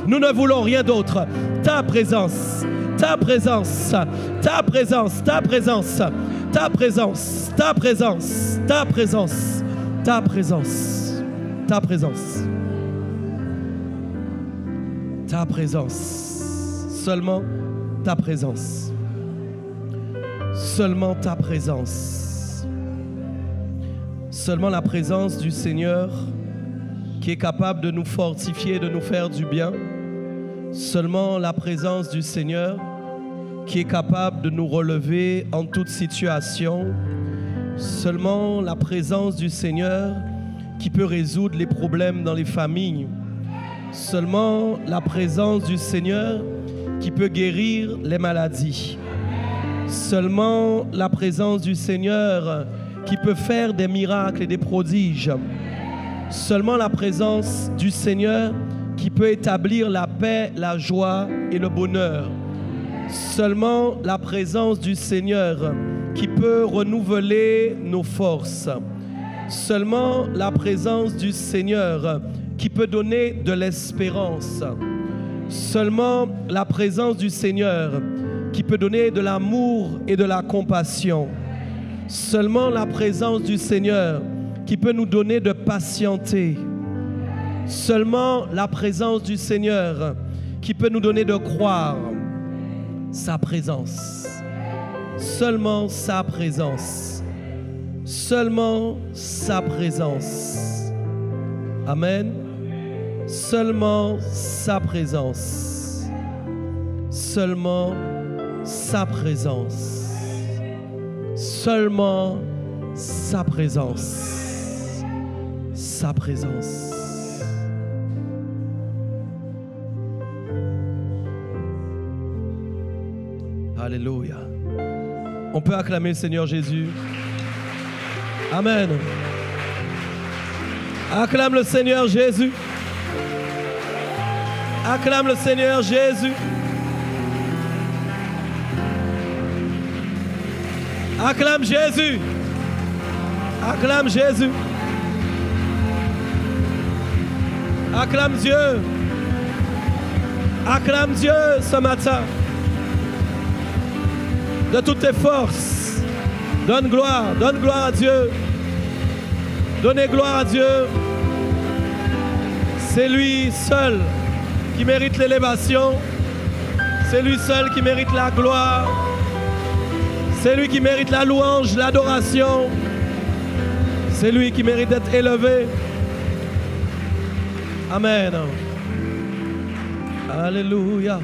Nous ne voulons rien d'autre. Ta présence, ta présence, ta présence, ta présence, ta présence, ta présence, ta présence, ta présence, ta présence, ta présence, seulement ta présence, seulement ta présence, seulement la présence du Seigneur qui est capable de nous fortifier, de nous faire du bien. Seulement la présence du Seigneur qui est capable de nous relever en toute situation. Seulement la présence du Seigneur qui peut résoudre les problèmes dans les familles. Seulement la présence du Seigneur qui peut guérir les maladies. Seulement la présence du Seigneur qui peut faire des miracles et des prodiges. Seulement la présence du Seigneur qui peut établir la paix, la joie et le bonheur. Seulement la présence du Seigneur qui peut renouveler nos forces. Seulement la présence du Seigneur qui peut donner de l'espérance. Seulement la présence du Seigneur qui peut donner de l'amour et de la compassion. Seulement la présence du Seigneur qui peut nous donner de patienter. Seulement la présence du Seigneur qui peut nous donner de croire. Sa présence. Seulement sa présence. Seulement sa présence. Amen. Seulement sa présence. Seulement sa présence. Seulement sa présence. Sa présence. Alléluia. On peut acclamer le Seigneur Jésus. Amen. Acclame le Seigneur Jésus. Acclame le Seigneur Jésus. Acclame Jésus. Acclame Jésus. Acclame Dieu. Acclame Dieu ce matin. De toutes tes forces, donne gloire à Dieu. Donnez gloire à Dieu. C'est lui seul qui mérite l'élévation. C'est lui seul qui mérite la gloire. C'est lui qui mérite la louange, l'adoration. C'est lui qui mérite d'être élevé. Amen. Alléluia.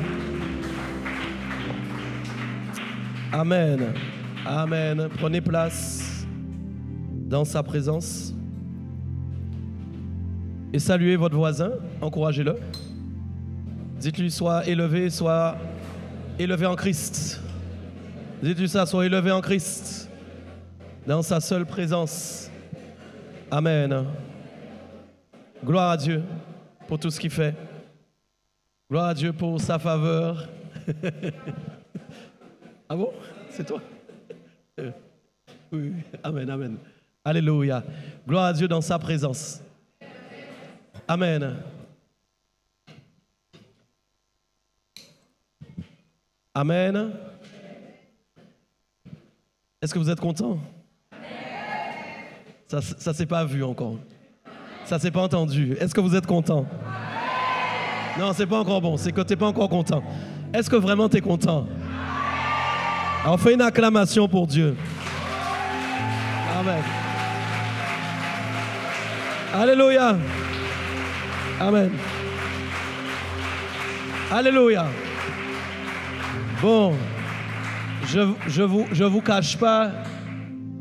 Amen. Amen. Prenez place dans sa présence. Et saluez votre voisin. Encouragez-le. Dites-lui, sois élevé en Christ. Dites-lui ça, sois élevé en Christ. Dans sa seule présence. Amen. Gloire à Dieu pour tout ce qu'il fait. Gloire à Dieu pour sa faveur. Ah bon? C'est toi? Oui. Amen, amen. Alléluia. Gloire à Dieu dans sa présence. Amen. Amen. Est-ce que vous êtes content? Ça ne s'est pas vu encore. Ça ne s'est pas entendu. Est-ce que vous êtes content? Non, c'est pas encore bon. C'est que tu n'es pas encore content. Est-ce que vraiment tu es content? Alors, fais une acclamation pour Dieu. Amen. Alléluia. Amen. Alléluia. Bon, je vous cache pas,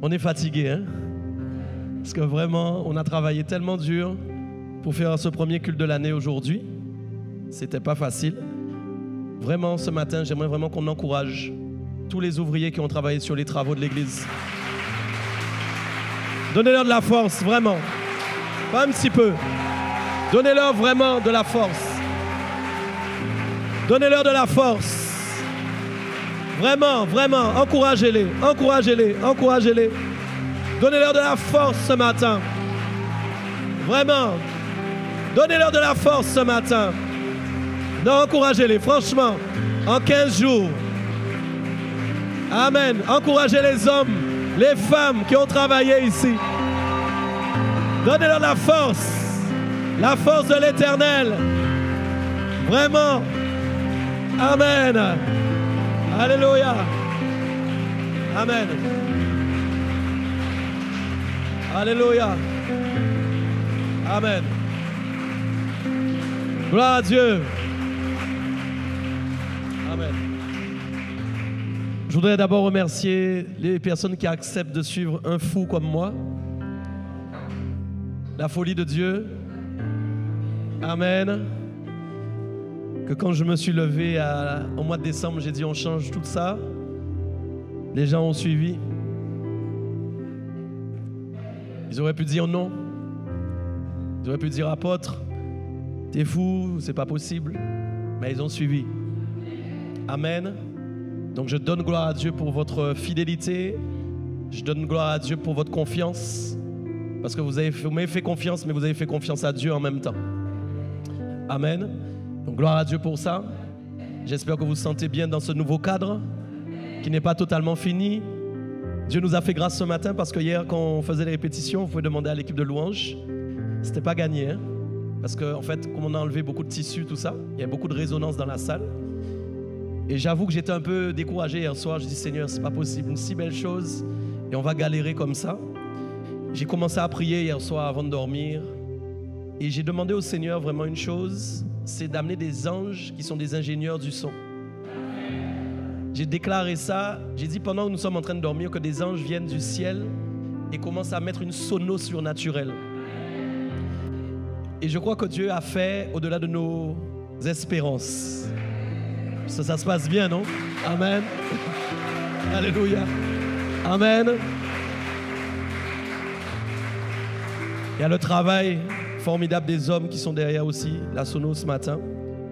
on est fatigué, hein? Parce que vraiment, on a travaillé tellement dur pour faire ce premier culte de l'année aujourd'hui. C'était pas facile. Vraiment, ce matin, j'aimerais vraiment qu'on encourage tous les ouvriers qui ont travaillé sur les travaux de l'église. Donnez-leur de la force, vraiment. Pas un petit peu. Donnez-leur vraiment de la force. Donnez-leur de la force. Vraiment, vraiment, encouragez-les, encouragez-les, encouragez-les. Donnez-leur de la force ce matin. Vraiment. Donnez-leur de la force ce matin. Non, encouragez-les, franchement. En 15 jours. Amen. Encouragez les hommes, les femmes qui ont travaillé ici. Donnez-leur la force de l'Éternel. Vraiment. Amen. Alléluia. Amen. Alléluia. Amen. Gloire à Dieu. Amen. Je voudrais d'abord remercier les personnes qui acceptent de suivre un fou comme moi. La folie de Dieu. Amen. Que quand je me suis levé au mois de décembre, j'ai dit on change tout ça. Les gens ont suivi. Ils auraient pu dire non. Ils auraient pu dire apôtre, t'es fou, c'est pas possible. Mais ils ont suivi. Amen. Donc je donne gloire à Dieu pour votre fidélité. Je donne gloire à Dieu pour votre confiance. Parce que vous m'avez fait confiance, mais vous avez fait confiance à Dieu en même temps. Amen. Donc gloire à Dieu pour ça. J'espère que vous vous sentez bien dans ce nouveau cadre qui n'est pas totalement fini. Dieu nous a fait grâce ce matin parce que hier, quand on faisait les répétitions, vous pouvez demander à l'équipe de louange. C'était pas gagné, hein? Parce qu'en fait, comme on a enlevé beaucoup de tissus, tout ça, il y a beaucoup de résonance dans la salle. Et j'avoue que j'étais un peu découragé hier soir. Je dis Seigneur, c'est pas possible, une si belle chose et on va galérer comme ça. J'ai commencé à prier hier soir avant de dormir et j'ai demandé au Seigneur vraiment une chose, c'est d'amener des anges qui sont des ingénieurs du son. J'ai déclaré ça, j'ai dit pendant que nous sommes en train de dormir que des anges viennent du ciel et commencent à mettre une sono surnaturelle. Et je crois que Dieu a fait au-delà de nos espérances. Ça se passe bien, non? Amen. Alléluia. Amen. Il y a le travail formidable des hommes qui sont derrière aussi la sono ce matin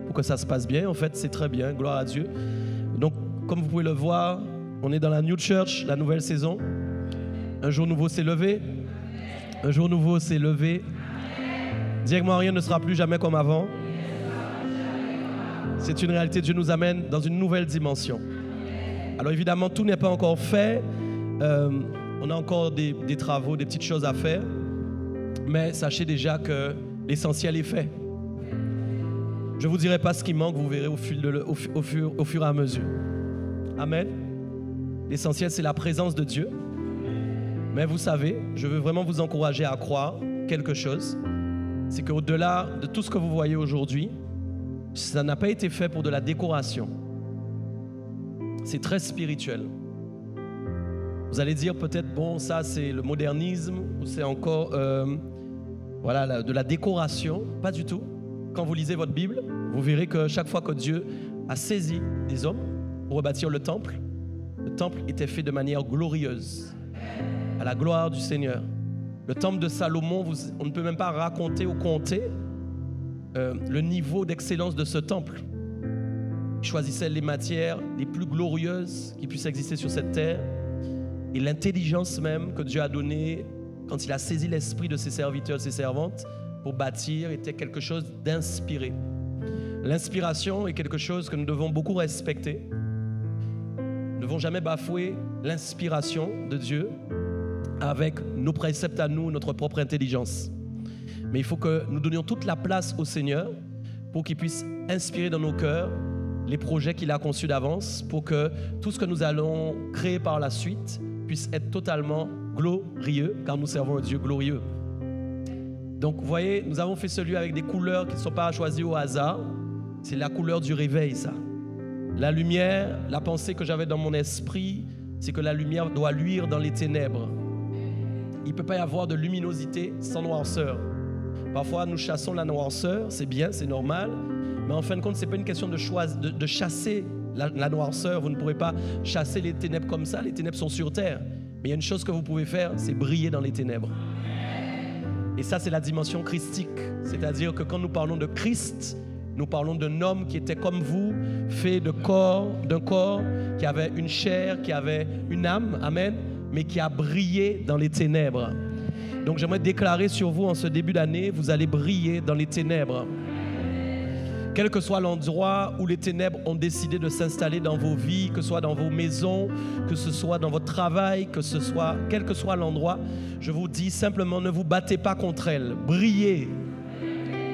pour que ça se passe bien. En fait, c'est très bien. Gloire à Dieu. Donc, comme vous pouvez le voir, on est dans la New Church, la nouvelle saison. Un jour nouveau s'est levé. Un jour nouveau s'est levé. Dis-moi, rien ne sera plus jamais comme avant. C'est une réalité. Dieu nous amène dans une nouvelle dimension. Alors évidemment, tout n'est pas encore fait. On a encore des travaux, des petites choses à faire. Mais sachez déjà que l'essentiel est fait. Je ne vous dirai pas ce qui manque, vous verrez au fur et à mesure. Amen. L'essentiel, c'est la présence de Dieu. Mais vous savez, je veux vraiment vous encourager à croire quelque chose. C'est qu'au-delà de tout ce que vous voyez aujourd'hui, ça n'a pas été fait pour de la décoration. C'est très spirituel. Vous allez dire peut-être, bon, ça c'est le modernisme, ou c'est encore voilà, de la décoration. Pas du tout. Quand vous lisez votre Bible, vous verrez que chaque fois que Dieu a saisi des hommes pour rebâtir le temple était fait de manière glorieuse, à la gloire du Seigneur. Le temple de Salomon, on ne peut même pas raconter ou compter le niveau d'excellence de ce temple. Il choisissait les matières les plus glorieuses qui puissent exister sur cette terre. Et l'intelligence même que Dieu a donnée quand il a saisi l'esprit de ses serviteurs, de ses servantes, pour bâtir, était quelque chose d'inspiré. L'inspiration est quelque chose que nous devons beaucoup respecter. Nous ne devons jamais bafouer l'inspiration de Dieu avec nos préceptes à nous, notre propre intelligence. Mais il faut que nous donnions toute la place au Seigneur pour qu'il puisse inspirer dans nos cœurs les projets qu'il a conçus d'avance, pour que tout ce que nous allons créer par la suite puisse être totalement glorieux, car nous servons un Dieu glorieux. Donc vous voyez, nous avons fait ce lieu avec des couleurs qui ne sont pas choisies au hasard. C'est la couleur du réveil, ça. La lumière, la pensée que j'avais dans mon esprit, c'est que la lumière doit luire dans les ténèbres. Il ne peut pas y avoir de luminosité sans noirceur. Parfois, nous chassons la noirceur, c'est bien, c'est normal, mais en fin de compte, ce n'est pas une question de chasser la noirceur. Vous ne pourrez pas chasser les ténèbres comme ça, les ténèbres sont sur terre. Mais il y a une chose que vous pouvez faire, c'est briller dans les ténèbres. Et ça, c'est la dimension christique. C'est-à-dire que quand nous parlons de Christ, nous parlons d'un homme qui était comme vous, fait d'un corps, qui avait une chair, qui avait une âme, amen, mais qui a brillé dans les ténèbres. Donc j'aimerais déclarer sur vous en ce début d'année, vous allez briller dans les ténèbres. Quel que soit l'endroit où les ténèbres ont décidé de s'installer dans vos vies, que ce soit dans vos maisons, que ce soit dans votre travail, que ce soit, quel que soit l'endroit, je vous dis simplement, ne vous battez pas contre elles. Brillez.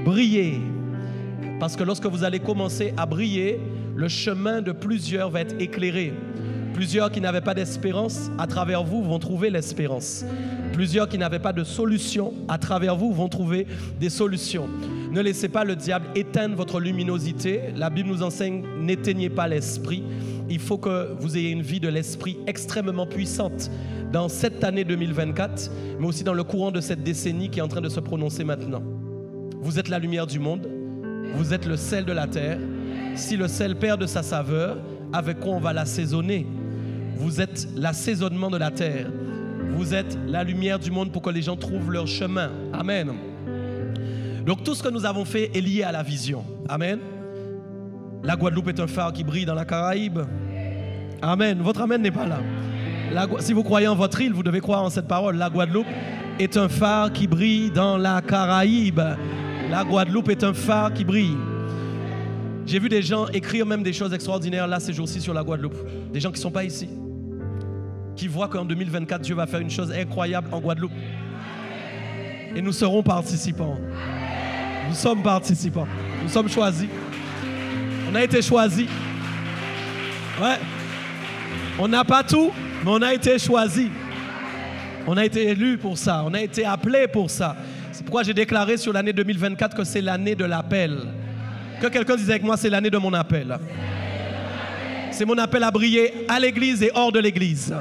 Brillez. Parce que lorsque vous allez commencer à briller, le chemin de plusieurs va être éclairé. Plusieurs qui n'avaient pas d'espérance, à travers vous, vont trouver l'espérance. Plusieurs qui n'avaient pas de solution, à travers vous, vont trouver des solutions. Ne laissez pas le diable éteindre votre luminosité. La Bible nous enseigne, n'éteignez pas l'esprit. Il faut que vous ayez une vie de l'esprit extrêmement puissante dans cette année 2024, mais aussi dans le courant de cette décennie qui est en train de se prononcer maintenant. Vous êtes la lumière du monde, vous êtes le sel de la terre. Si le sel perd de sa saveur, avec quoi on va l'assaisonner? Vous êtes l'assaisonnement de la terre. Vous êtes la lumière du monde pour que les gens trouvent leur chemin. Amen. Donc tout ce que nous avons fait est lié à la vision. Amen. La Guadeloupe est un phare qui brille dans la Caraïbe. Amen. Votre amen n'est pas là. Si vous croyez en votre île, vous devez croire en cette parole. La Guadeloupe est un phare qui brille dans la Caraïbe. La Guadeloupe est un phare qui brille. J'ai vu des gens écrire même des choses extraordinaires là ces jours-ci sur la Guadeloupe. Des gens qui ne sont pas ici. Qui voient qu'en 2024, Dieu va faire une chose incroyable en Guadeloupe. Et nous serons participants. Nous sommes participants. Nous sommes choisis. On a été choisis. Ouais. On n'a pas tout, mais on a été choisis. On a été élus pour ça. On a été appelés pour ça. C'est pourquoi j'ai déclaré sur l'année 2024 que c'est l'année de l'appel. Que quelqu'un dise avec moi, c'est l'année de mon appel. C'est mon appel à briller à l'église et hors de l'église.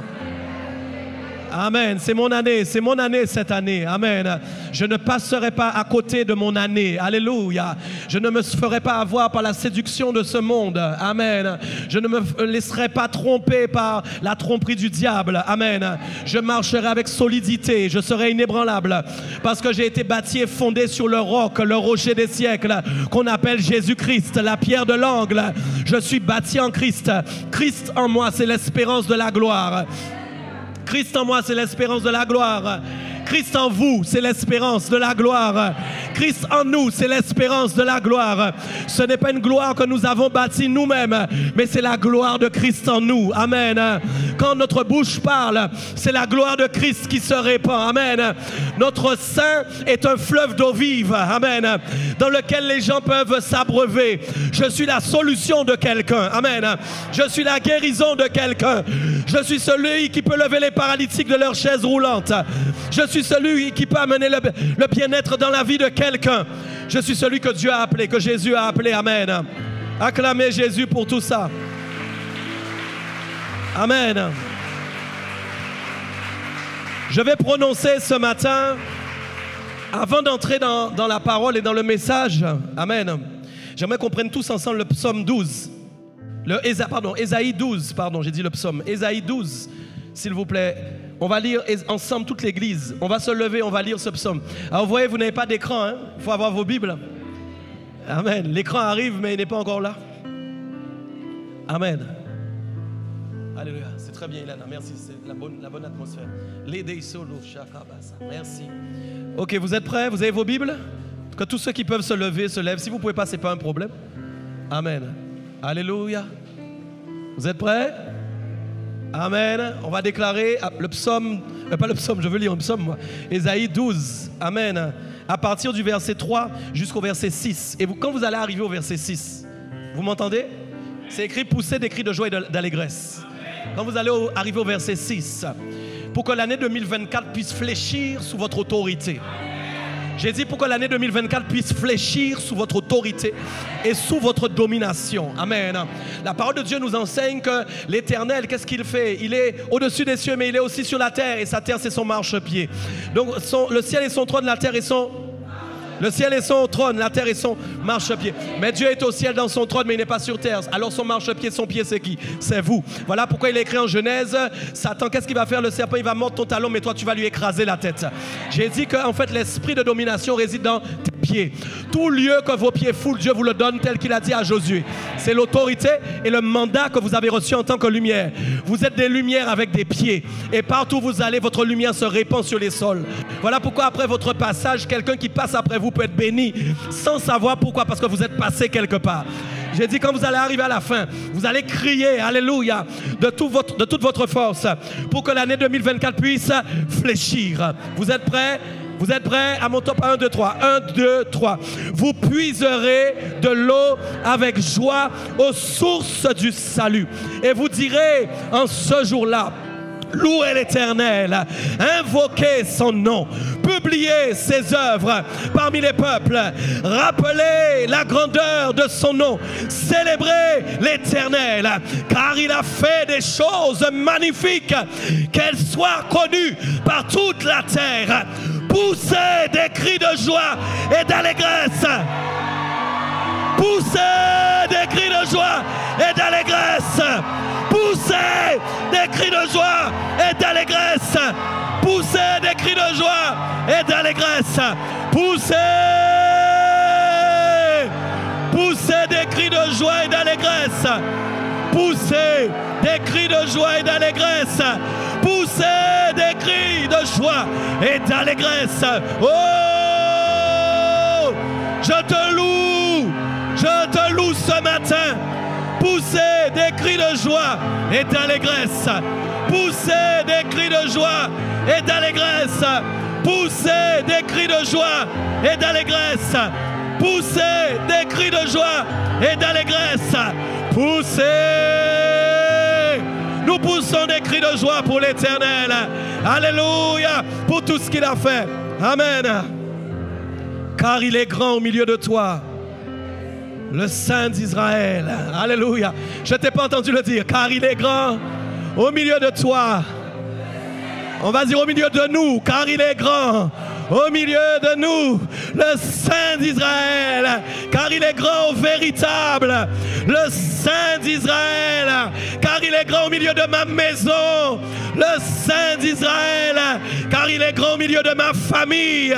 Amen. C'est mon année cette année. Amen. Je ne passerai pas à côté de mon année. Alléluia. Je ne me ferai pas avoir par la séduction de ce monde. Amen. Je ne me laisserai pas tromper par la tromperie du diable. Amen. Je marcherai avec solidité. Je serai inébranlable. Parce que j'ai été bâti et fondé sur le roc, le rocher des siècles, qu'on appelle Jésus-Christ, la pierre de l'angle. Je suis bâti en Christ. Christ en moi, c'est l'espérance de la gloire. Christ en moi, c'est l'espérance de la gloire. Christ en vous, c'est l'espérance de la gloire. Christ en nous, c'est l'espérance de la gloire. Ce n'est pas une gloire que nous avons bâtie nous-mêmes, mais c'est la gloire de Christ en nous. Amen. Quand notre bouche parle, c'est la gloire de Christ qui se répand. Amen. Notre sein est un fleuve d'eau vive. Amen. Dans lequel les gens peuvent s'abreuver. Je suis la solution de quelqu'un. Amen. Je suis la guérison de quelqu'un. Je suis celui qui peut lever les paralytiques de leur chaise roulante. Je suis celui qui peut amener le bien-être dans la vie de quelqu'un. Je suis celui que Dieu a appelé, que Jésus a appelé. Amen. Acclamez Jésus pour tout ça. Amen. Je vais prononcer ce matin, avant d'entrer dans la parole et dans le message, amen, j'aimerais qu'on prenne tous ensemble le psaume 12. Ésaïe 12, j'ai dit le psaume. Ésaïe 12, s'il vous plaît. On va lire ensemble toute l'église. On va se lever, on va lire ce psaume. Alors vous voyez, vous n'avez pas d'écran, hein? Il faut avoir vos Bibles. Amen. L'écran arrive, mais il n'est pas encore là. Amen. Alléluia. C'est très bien, Ilana. Merci. C'est la bonne atmosphère. Merci. Ok, vous êtes prêts? Vous avez vos Bibles? Que tous ceux qui peuvent se lever, se lèvent. Si vous ne pouvez pas, ce n'est pas un problème. Amen. Alléluia. Vous êtes prêts? Amen. On va déclarer le psaume, pas le psaume, je veux lire un psaume moi. Ésaïe 12. Amen. À partir du verset 3 jusqu'au verset 6. Et quand vous allez arriver au verset 6, vous m'entendez? C'est écrit pousser des cris de joie et d'allégresse. Quand vous allez arriver au verset 6, pour que l'année 2024 puisse fléchir sous votre autorité. J'ai dit pour que l'année 2024 puisse fléchir sous votre autorité et sous votre domination. Amen. La parole de Dieu nous enseigne que l'Éternel, qu'est-ce qu'il fait? Il est au-dessus des cieux, mais il est aussi sur la terre. Et sa terre, c'est son marchepied. Donc le ciel est son trône, la terre est son... Le ciel est son trône, la terre est son marchepied. Mais Dieu est au ciel dans son trône, mais il n'est pas sur terre. Alors son marchepied, son pied, c'est qui? C'est vous. Voilà pourquoi il est écrit en Genèse, Satan, qu'est-ce qu'il va faire? Le serpent, il va mordre ton talon, mais toi, tu vas lui écraser la tête. J'ai dit qu'en fait, l'esprit de domination réside dans tes pieds. Tout lieu que vos pieds foulent, Dieu vous le donne tel qu'il a dit à Josué. C'est l'autorité et le mandat que vous avez reçu en tant que lumière. Vous êtes des lumières avec des pieds. Et partout où vous allez, votre lumière se répand sur les sols. Voilà pourquoi après votre passage, quelqu'un qui passe après vous peut être béni sans savoir pourquoi, parce que vous êtes passé quelque part. J'ai dit, quand vous allez arriver à la fin, vous allez crier, alléluia, de toute votre force pour que l'année 2024 puisse fléchir. Vous êtes prêts? Vous êtes prêts? À mon top 1, 2, 3. 1, 2, 3. Vous puiserez de l'eau avec joie aux sources du salut. Et vous direz en ce jour-là, louez l'Éternel, invoquez son nom, publiez ses œuvres parmi les peuples, rappelez la grandeur de son nom, célébrez l'Éternel, car il a fait des choses magnifiques, qu'elles soient connues par toute la terre. Poussez des cris de joie et d'allégresse. Poussez des cris de joie et d'allégresse. Poussez des cris de joie et d'allégresse. Poussez des cris de joie et d'allégresse. Poussez. Poussez des cris de joie et d'allégresse. Poussez des cris de joie et d'allégresse. Poussez des cris de joie et d'allégresse. Oh, je te loue ce matin. Poussez des cris de joie et d'allégresse. Poussez des cris de joie et d'allégresse. Poussez des cris de joie et d'allégresse. Poussez des cris de joie et d'allégresse. Poussez. Nous poussons des cris de joie pour l'Éternel. Alléluia. Pour tout ce qu'il a fait. Amen. Car il est grand au milieu de toi, le Saint d'Israël. Alléluia. Je ne t'ai pas entendu le dire. Car il est grand au milieu de toi. On va dire au milieu de nous. Car il est grand au milieu de nous, le Saint d'Israël. Car il est grand, véritable, le Saint d'Israël. Car il est grand au milieu de ma maison, le Saint d'Israël. Car il est grand au milieu de ma famille,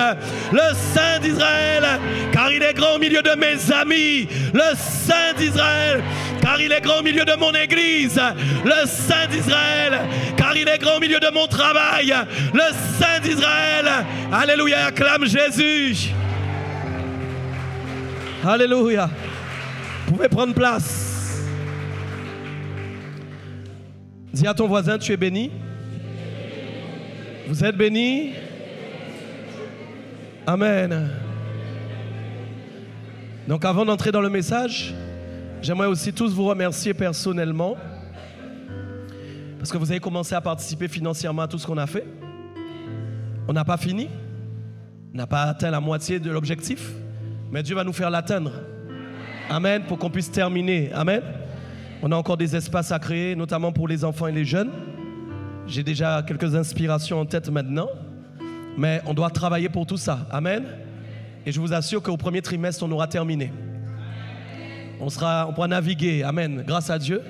le Saint d'Israël. Car il est grand au milieu de mes amis, le Saint d'Israël. Car il est grand au milieu de mon église, le Saint d'Israël. Car il est grand au milieu de mon travail, le Saint d'Israël. Alléluia, acclame Jésus. Alléluia. Vous pouvez prendre place. Dis à ton voisin, tu es béni. Vous êtes béni. Amen. Donc avant d'entrer dans le message, j'aimerais aussi tous vous remercier personnellement parce que vous avez commencé à participer financièrement à tout ce qu'on a fait. On n'a pas fini. On n'a pas atteint la moitié de l'objectif, mais Dieu va nous faire l'atteindre. Amen, pour qu'on puisse terminer. Amen. On a encore des espaces à créer, notamment pour les enfants et les jeunes. J'ai déjà quelques inspirations en tête maintenant, mais on doit travailler pour tout ça. Amen. Et je vous assure qu'au premier trimestre, on aura terminé. On pourra naviguer. Amen. Grâce à Dieu.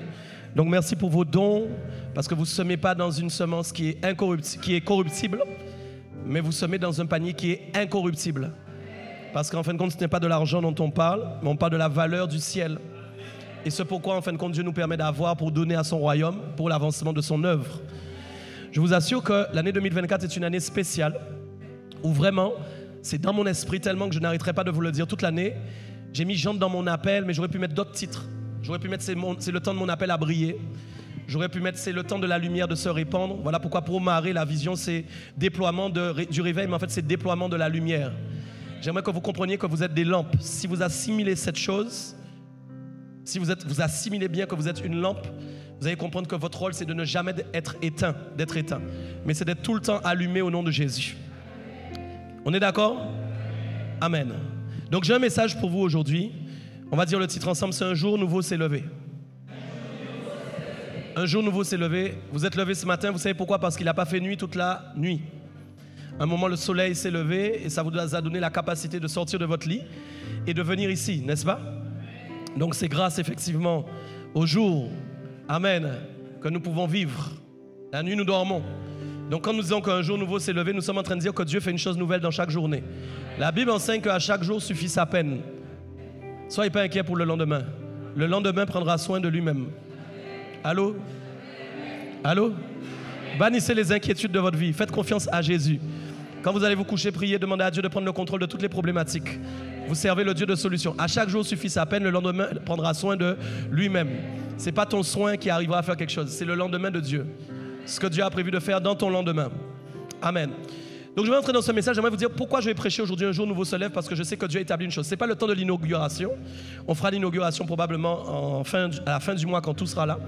Donc merci pour vos dons, parce que vous ne semez pas dans une semence qui est corruptible, mais vous semez dans un panier qui est incorruptible. Parce qu'en fin de compte, ce n'est pas de l'argent dont on parle, mais on parle de la valeur du ciel. Et c'est pourquoi, en fin de compte, Dieu nous permet d'avoir pour donner à son royaume, pour l'avancement de son œuvre. Je vous assure que l'année 2024 est une année spéciale, où vraiment, c'est dans mon esprit tellement que je n'arrêterai pas de vous le dire toute l'année. J'ai mis Jean dans mon appel, mais j'aurais pu mettre d'autres titres. J'aurais pu mettre c'est le temps de mon appel à briller. J'aurais pu mettre c'est le temps de la lumière de se répandre. Voilà pourquoi pour Maré, la vision, c'est déploiement du réveil, mais en fait, c'est déploiement de la lumière. J'aimerais que vous compreniez que vous êtes des lampes. Si vous assimilez cette chose, si vous assimilez bien que vous êtes une lampe, vous allez comprendre que votre rôle, c'est de ne jamais être éteint, mais c'est d'être tout le temps allumé au nom de Jésus. On est d'accord? Amen. Donc j'ai un message pour vous aujourd'hui. On va dire le titre ensemble, c'est un jour nouveau s'est levé. Un jour nouveau s'est levé. Vous êtes levé ce matin, vous savez pourquoi? Parce qu'il n'a pas fait nuit toute la nuit. Un moment, le soleil s'est levé et ça vous a donné la capacité de sortir de votre lit et de venir ici, n'est-ce pas? Donc c'est grâce effectivement au jour, amen, que nous pouvons vivre. La nuit, nous dormons. Donc quand nous disons qu'un jour nouveau s'est levé, nous sommes en train de dire que Dieu fait une chose nouvelle dans chaque journée. La Bible enseigne qu'à chaque jour suffit sa peine. Soyez pas inquiets pour le lendemain. Le lendemain prendra soin de lui-même. Allô? Allô? Bannissez les inquiétudes de votre vie. Faites confiance à Jésus. Quand vous allez vous coucher, priez, demandez à Dieu de prendre le contrôle de toutes les problématiques. Vous servez le Dieu de solution. À chaque jour suffit sa peine, le lendemain prendra soin de lui-même. Ce n'est pas ton soin qui arrivera à faire quelque chose, c'est le lendemain de Dieu. Ce que Dieu a prévu de faire dans ton lendemain. Amen. Donc je vais entrer dans ce message, j'aimerais vous dire pourquoi je vais prêcher aujourd'hui un jour nouveau se lève, parce que je sais que Dieu a établi une chose. Ce n'est pas le temps de l'inauguration. On fera l'inauguration probablement à la fin du mois quand tout sera là.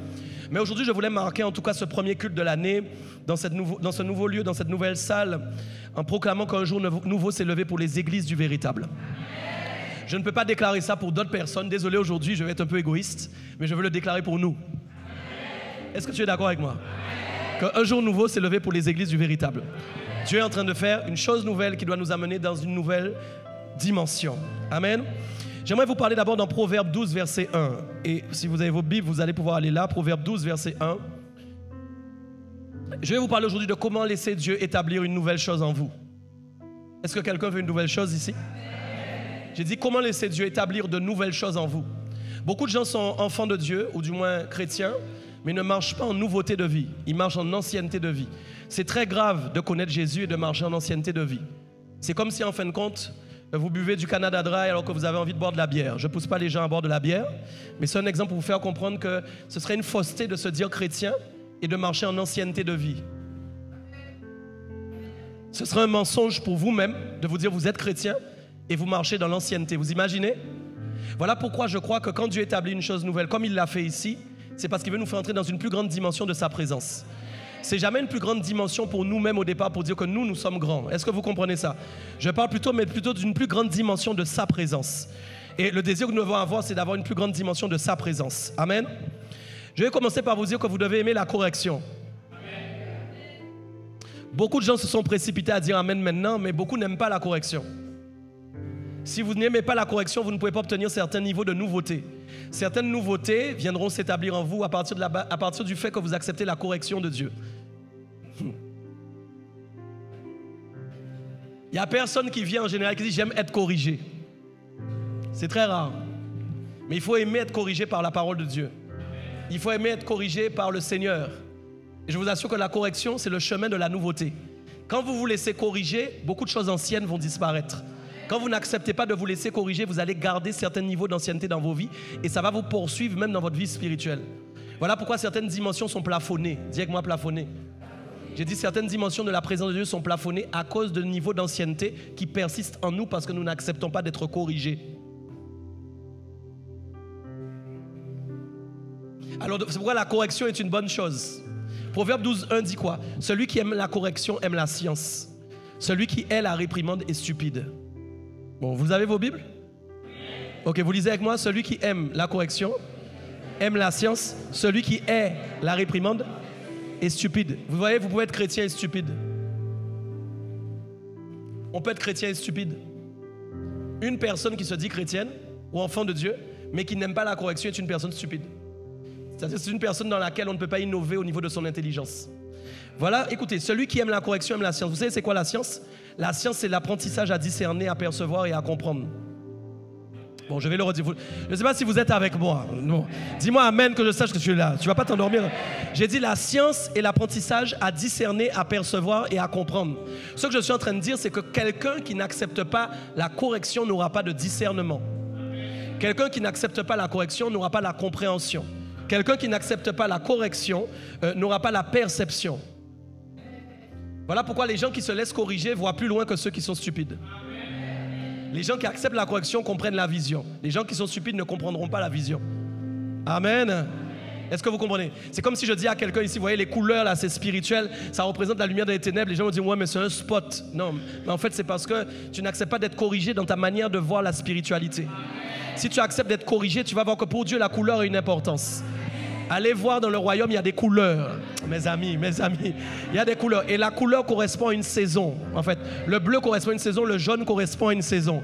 Mais aujourd'hui, je voulais marquer en tout cas ce premier culte de l'année dans ce nouveau lieu, dans cette nouvelle salle, en proclamant qu'un jour nouveau s'est levé pour les églises du véritable. Je ne peux pas déclarer ça pour d'autres personnes. Désolé, aujourd'hui, je vais être un peu égoïste, mais je veux le déclarer pour nous. Est-ce que tu es d'accord avec moi? Qu'un jour nouveau s'est levé pour les églises du véritable. Dieu est en train de faire une chose nouvelle qui doit nous amener dans une nouvelle dimension. Amen. J'aimerais vous parler d'abord dans Proverbe 12, verset 1. Et si vous avez vos Bibles, vous allez pouvoir aller là, Proverbe 12, verset 1. Je vais vous parler aujourd'hui de comment laisser Dieu établir une nouvelle chose en vous. Est-ce que quelqu'un veut une nouvelle chose ici? J'ai dit comment laisser Dieu établir de nouvelles choses en vous. Beaucoup de gens sont enfants de Dieu, ou du moins chrétiens, mais ne marchent pas en nouveauté de vie. Ils marchent en ancienneté de vie. C'est très grave de connaître Jésus et de marcher en ancienneté de vie. C'est comme si en fin de compte, vous buvez du Canada Dry alors que vous avez envie de boire de la bière. Je ne pousse pas les gens à boire de la bière, mais c'est un exemple pour vous faire comprendre que ce serait une fausseté de se dire chrétien et de marcher en ancienneté de vie. Ce serait un mensonge pour vous-même de vous dire vous êtes chrétien et vous marchez dans l'ancienneté. Vous imaginez? Voilà pourquoi je crois que quand Dieu établit une chose nouvelle, comme il l'a fait ici, c'est parce qu'il veut nous faire entrer dans une plus grande dimension de sa présence. C'est jamais une plus grande dimension pour nous-mêmes au départ pour dire que nous sommes grands. Est-ce que vous comprenez ça? Je parle plutôt d'une plus grande dimension de sa présence. Et le désir que nous devons avoir, c'est d'avoir une plus grande dimension de sa présence. Amen. Je vais commencer par vous dire que vous devez aimer la correction. Beaucoup de gens se sont précipités à dire Amen maintenant, mais beaucoup n'aiment pas la correction. Si vous n'aimez pas la correction, vous ne pouvez pas obtenir certains niveaux de nouveauté. Certaines nouveautés viendront s'établir en vous à partir du fait que vous acceptez la correction de Dieu. Il n'y a personne qui vient en général qui dit j'aime être corrigé. C'est très rare. Mais il faut aimer être corrigé par la parole de Dieu. Il faut aimer être corrigé par le Seigneur. Et je vous assure que la correction, c'est le chemin de la nouveauté. Quand vous vous laissez corriger, beaucoup de choses anciennes vont disparaître. Quand vous n'acceptez pas de vous laisser corriger, vous allez garder certains niveaux d'ancienneté dans vos vies et ça va vous poursuivre même dans votre vie spirituelle. Voilà pourquoi certaines dimensions sont plafonnées. Dis avec moi plafonnées. J'ai dit certaines dimensions de la présence de Dieu sont plafonnées à cause de niveaux d'ancienneté qui persistent en nous parce que nous n'acceptons pas d'être corrigés. Alors c'est pourquoi la correction est une bonne chose. Proverbe 12, 1 dit quoi? Celui qui aime la correction aime la science. Celui qui hait la réprimande est stupide. Bon, vous avez vos Bibles? Ok, vous lisez avec moi. Celui qui aime la correction aime la science. Celui qui hait la réprimande est stupide. Vous voyez, vous pouvez être chrétien et stupide. On peut être chrétien et stupide. Une personne qui se dit chrétienne ou enfant de Dieu, mais qui n'aime pas la correction est une personne stupide. C'est-à-dire c'est une personne dans laquelle on ne peut pas innover au niveau de son intelligence. Voilà, écoutez, celui qui aime la correction aime la science. Vous savez c'est quoi la science? La science, c'est l'apprentissage à discerner, à percevoir et à comprendre. Bon, je vais le redire. Je ne sais pas si vous êtes avec moi. Non. Dis-moi amen que je sache que tu es là. Tu ne vas pas t'endormir. J'ai dit la science et l'apprentissage à discerner, à percevoir et à comprendre. Ce que je suis en train de dire, c'est que quelqu'un qui n'accepte pas la correction n'aura pas de discernement. Quelqu'un qui n'accepte pas la correction n'aura pas la compréhension. Quelqu'un qui n'accepte pas la correction n'aura pas la perception. Voilà pourquoi les gens qui se laissent corriger voient plus loin que ceux qui sont stupides. Les gens qui acceptent la correction comprennent la vision. Les gens qui sont stupides ne comprendront pas la vision. Amen. Est-ce que vous comprenez? C'est comme si je dis à quelqu'un ici, vous voyez les couleurs là, c'est spirituel, ça représente la lumière des ténèbres. Les gens vont dire, ouais mais c'est un spot. Non, mais en fait c'est parce que tu n'acceptes pas d'être corrigé dans ta manière de voir la spiritualité. Si tu acceptes d'être corrigé, tu vas voir que pour Dieu la couleur a une importance. Allez voir dans le royaume, il y a des couleurs. Mes amis, il y a des couleurs. Et la couleur correspond à une saison. En fait, le bleu correspond à une saison, le jaune correspond à une saison.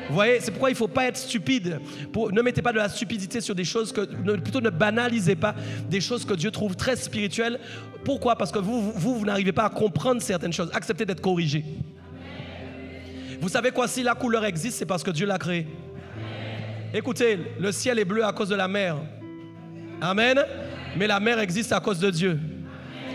Vous voyez, c'est pourquoi il ne faut pas être stupide. Ne mettez pas de la stupidité sur des choses plutôt ne banalisez pas des choses que Dieu trouve très spirituelles. Pourquoi? Parce que vous n'arrivez pas à comprendre certaines choses. Acceptez d'être corrigé. Vous savez quoi? Si la couleur existe, c'est parce que Dieu l'a créée. Écoutez, le ciel est bleu à cause de la mer. Amen. Mais la mer existe à cause de Dieu.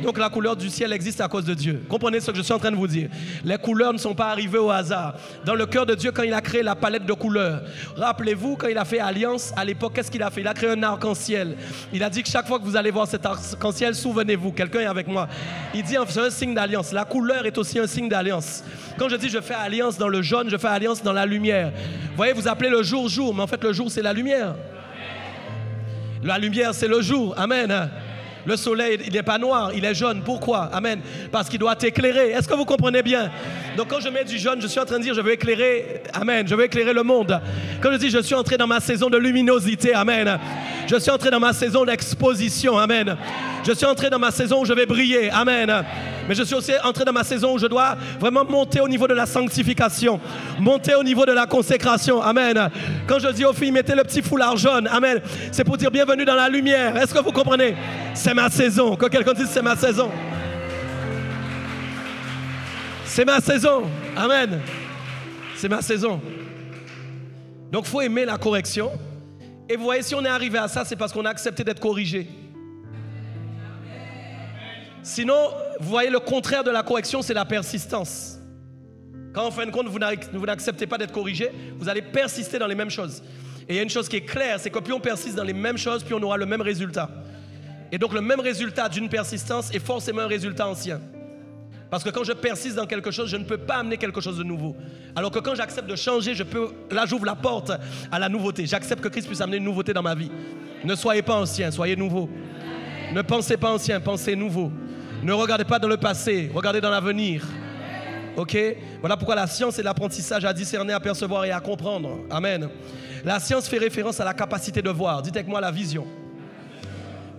Donc la couleur du ciel existe à cause de Dieu. Comprenez ce que je suis en train de vous dire. Les couleurs ne sont pas arrivées au hasard. Dans le cœur de Dieu, quand il a créé la palette de couleurs, rappelez-vous, quand il a fait alliance, à l'époque, qu'est-ce qu'il a fait? Il a créé un arc-en-ciel. Il a dit que chaque fois que vous allez voir cet arc-en-ciel, souvenez-vous, quelqu'un est avec moi. Il dit, c'est un signe d'alliance. La couleur est aussi un signe d'alliance. Quand je dis je fais alliance dans le jaune, je fais alliance dans la lumière. Vous voyez, vous appelez le jour jour, mais en fait le jour c'est la lumière. La lumière c'est le jour. Amen. Le soleil, il n'est pas noir, il est jaune. Pourquoi? Amen. Parce qu'il doit t'éclairer. Est-ce que vous comprenez bien? Donc quand je mets du jaune, je suis en train de dire je veux éclairer. Amen. Je veux éclairer le monde. Quand je dis je suis entré dans ma saison de luminosité. Amen. Je suis entré dans ma saison d'exposition. Amen. Je suis entré dans ma saison où je vais briller. Amen. Mais je suis aussi entré dans ma saison où je dois vraiment monter au niveau de la sanctification. Monter au niveau de la consécration. Amen. Quand je dis aux filles, mettez le petit foulard jaune. Amen. C'est pour dire bienvenue dans la lumière. Est-ce que vous comprenez? C'est ma saison. Que quelqu'un dise c'est ma saison. C'est ma saison. Amen. C'est ma saison. Donc il faut aimer la correction. Et vous voyez, si on est arrivé à ça, c'est parce qu'on a accepté d'être corrigé. Sinon, vous voyez, le contraire de la correction, c'est la persistance. Quand en fin de compte, vous n'acceptez pas d'être corrigé, vous allez persister dans les mêmes choses. Et il y a une chose qui est claire, c'est que plus on persiste dans les mêmes choses, plus on aura le même résultat. Et donc le même résultat d'une persistance est forcément un résultat ancien. Parce que quand je persiste dans quelque chose, je ne peux pas amener quelque chose de nouveau. Alors que quand j'accepte de changer, là j'ouvre la porte à la nouveauté. J'accepte que Christ puisse amener une nouveauté dans ma vie. Ne soyez pas ancien, soyez nouveau. Ne pensez pas ancien, pensez nouveau. Ne regardez pas dans le passé, regardez dans l'avenir. Ok? Voilà pourquoi la science et l'apprentissage à discerner, à percevoir et à comprendre. Amen. La science fait référence à la capacité de voir. Dites avec moi la vision.